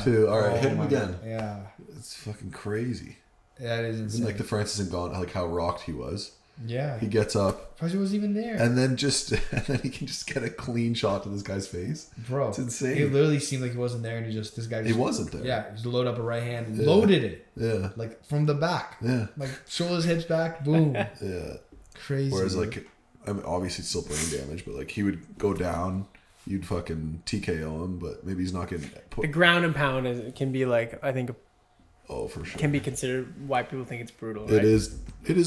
2. All right, hit him my again. God. Yeah. It's fucking crazy. That is insane. Like the Francis Ngannou, like how rocked he was. Yeah. He gets up. Probably wasn't even there. And then he can just get a clean shot to this guy's face. Bro. It's insane. It literally seemed like he wasn't there, and this guy just... He wasn't there. Yeah. Just load up a right hand. Loaded it. Yeah. Like from the back. Yeah. Like shoulders, hips back. Boom. Yeah. Crazy. Whereas like, I mean, obviously it's still brain damage, but like he would go down, you'd fucking TKO him, but maybe he's not getting put... The ground and pound can be like, I think, Oh, for sure. can be considered why people think it's brutal, right? It is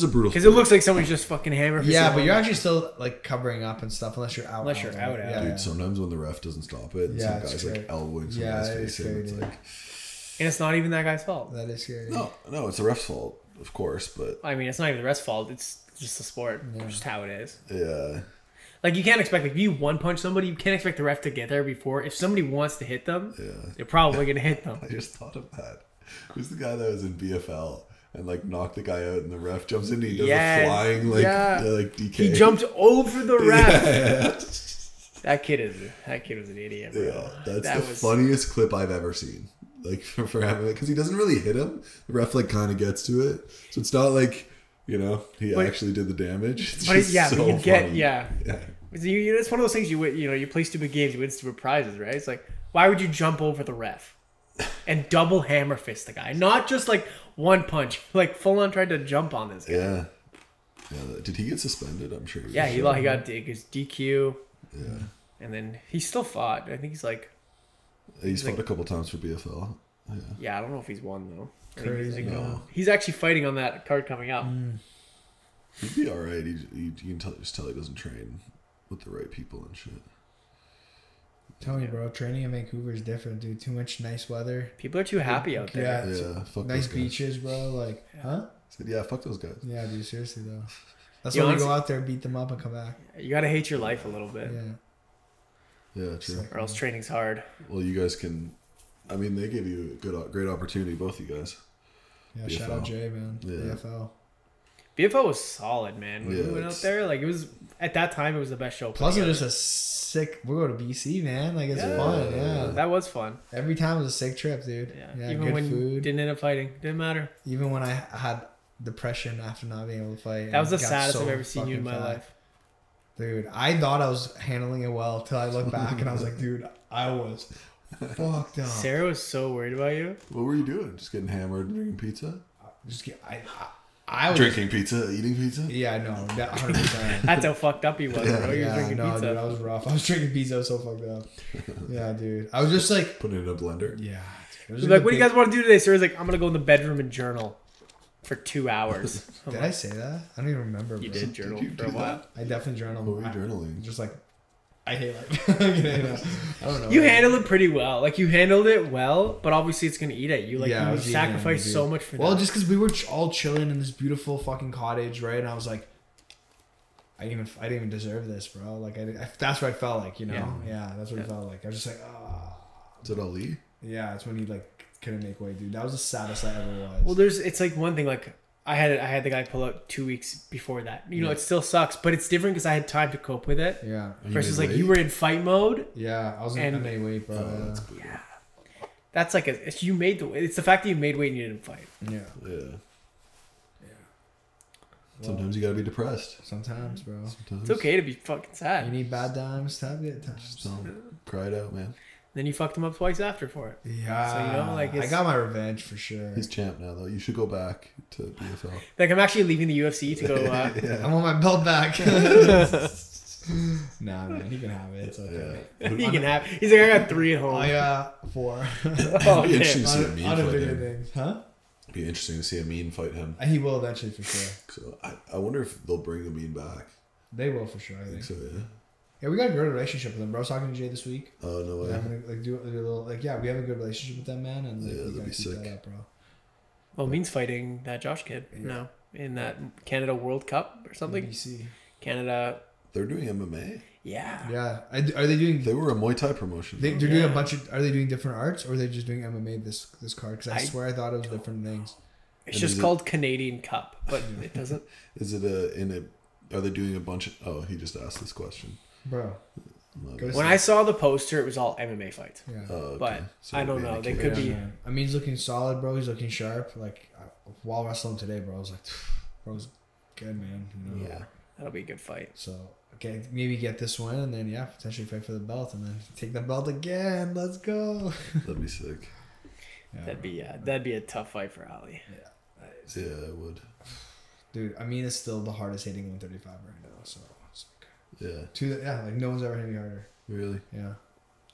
a brutal Because it looks like someone's just fucking hammer. Yeah, but you're actually still like covering up and stuff unless you're out. Unless you're out. Yeah, Dude, yeah. sometimes when the ref doesn't stop it, Yeah, some it's guys scary. like elbowing some Yeah, guy's that is face in. scary, It's dude. like, And it's not even that guy's fault. That is scary. no, it's the ref's fault, of course, but I mean, it's not even the ref's fault. It's just the sport. Yeah. It's just how it is. yeah. Like, you can't expect, like, if you one punch somebody, you can't expect the ref to get there before. If somebody wants to hit them, they're probably going to hit them. I just thought of that. Who's the guy that was in BFL and like knocked the guy out and the ref jumps in and he does the flying like DK? He jumped over the ref. Yeah. That kid was an idiot, bro. Yeah, that's the funniest clip I've ever seen. Like for having it, because he doesn't really hit him. The ref like kind of gets to it, so it's not like he actually did the damage. It's But just but so you get funny. yeah. It's one of those things you play stupid games, you win stupid prizes, right? It's like, why would you jump over the ref and double hammer fist the guy? Not just like one punch, like full on tried to jump on this guy. Yeah. Did he get suspended? I'm sure. He got his DQ. Yeah. And then he still fought. I think he's like... He's fought a couple times for BFL. Yeah, I don't know if he's won, though. Crazy. He's actually fighting on that card coming up. He'd be alright. You can just tell he doesn't train with the right people and shit. Tell me, bro, training in Vancouver is different, dude. Too much nice weather. People are too happy out there. Yeah, Fuck nice those guys. beaches, bro. Like, huh? I said, yeah, fuck those guys. Yeah, dude, seriously, though. That's You why we honestly- go out there, beat them up, and come back. You gotta hate your life a little bit. Yeah. Yeah, true. Or else training's hard. Well, you guys can. I mean, they gave you a great opportunity, both you guys. Yeah, BFL. shout out Jay, man. Yeah. BFL. BFL was solid, man. When Yeah, we went out it's- there, like, it was... At that time, it was the best show. Plus, put it's together. just a sick... We'll go to BC, man. Like, it's Yeah. fun, yeah. That was fun. Every time was a sick trip, dude. Yeah. Even good when food. didn't end up fighting. Didn't matter. Even when I had depression after not being able to fight. That was the and got saddest so I've ever seen you in fucking my fat. life. Dude, I thought I was handling it well till I looked back and I was like, dude, I was fucked up. Sarah was so worried about you. What were you doing? Just getting hammered and drinking pizza? Just get, I was Drinking pizza? Eating pizza? Yeah, no, that 100%. That's how fucked up he was, bro. He was drinking no, pizza. dude, I was rough. I was drinking pizza. I was so fucked up. Yeah, dude. I was just like, Putting it in a blender? yeah. Dude, He's like, what do you guys want to do today? Sarah's like, I'm gonna go in the bedroom and journal for 2 hours. I'm Did like, I say that? I don't even remember. You bro. did journal Did you for a do while. I definitely journaled. What were you journaling? Just like, I hate life. I don't know. You handled it pretty well. Like, you handled it well, but obviously it's gonna eat at you. Like, Yeah, I you was eating at me, sacrificed dude. so much for Well, that. just because we were all chilling in this beautiful fucking cottage, right? And I was like, I didn't even deserve this, bro. Like, that's what I felt like, you know? Yeah, that's what it felt like. I was just like, ah. Is it Ali? Yeah, it's when he like couldn't make weight, dude. That was the saddest I ever was. Well, it's like one thing. Like, I had the guy pull out 2 weeks before that. You know, it still sucks, but it's different because I had time to cope with it. Yeah. You Versus made like weight? you were in fight mode. Yeah, I was in And- MMA weight, bro. Oh, that's brutal. That's like it's the fact that you made weight and you didn't fight. yeah. Yeah. Sometimes you gotta be depressed. Sometimes, bro. Sometimes. It's okay to be fucking sad. You need bad times to have good times. Just cry it out, man. Then you fucked him up twice after for it. Yeah. So, you know, like, I it's- got my revenge for sure. He's champ now, though. You should go back to BFL. Like, I'm actually leaving the UFC to go. I want my belt back. Nah, man, he can have it. It's okay. Yeah. He can have. He's like, I got 3 at home. I got 4. Oh, It'd be interesting damn. to see a mean On a fight bigger him. things, huh? It'd be interesting to see a mean fight him. He will eventually for sure. So I wonder if they'll bring the mean back. They will for sure. I I think think. so, yeah. Yeah, we got a good relationship with them, bro. I was talking to Jay this week. Oh, no We're way. having like do a little we have a good relationship with them, man, and like, Yeah, we that'd gotta be keep sick. that up, bro. Well, Mean's fighting that Josh kid now in that Canada World Cup or something. BC. Canada. They're doing MMA? Yeah. Yeah. Are they doing? They were a Muay Thai promotion. They're though. doing a bunch of. Are they doing different arts, or are they just doing MMA this card? Because I swear I thought it was different things. It's And just is it- called Canadian Cup, but it doesn't. Is it are they doing a bunch of... Oh, he just asked this question. Bro. Go to When I saw the poster, it was all MMA fights. Yeah. Oh, okay. But So I don't maybe know. They Canadian. could be. man. I mean, he's looking solid, bro. He's looking sharp. Like while wrestling today, bro, I was like, bro's good, man. You know? Yeah, that'll be a good fight. So okay, maybe get this one, and then potentially fight for the belt, and then take the belt again. Let's go. That'd be sick. Yeah, That'd be a tough fight for Ali. Yeah, I would. dude. I mean, it's still the hardest hitting 135 right now. So it's Yeah. like no one's ever hit me harder. Really? Yeah,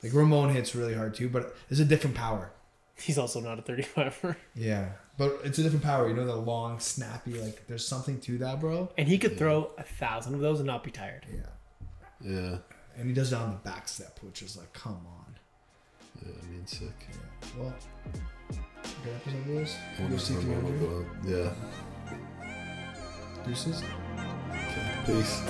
like Ramon hits really hard too, but it's a different power. He's also not a 35er. Yeah, but it's a different power. You know, the long, snappy. Like there's something to that, bro. And he could throw 1,000 of those and not be tired. Yeah. Yeah. And he does it on the back step, which is like, come on. Yeah, I mean, sick. Yeah. Well, good episode, boys. I wonder if UFC Ramon will 300. go up. Yeah. Deuces. Okay. Peace.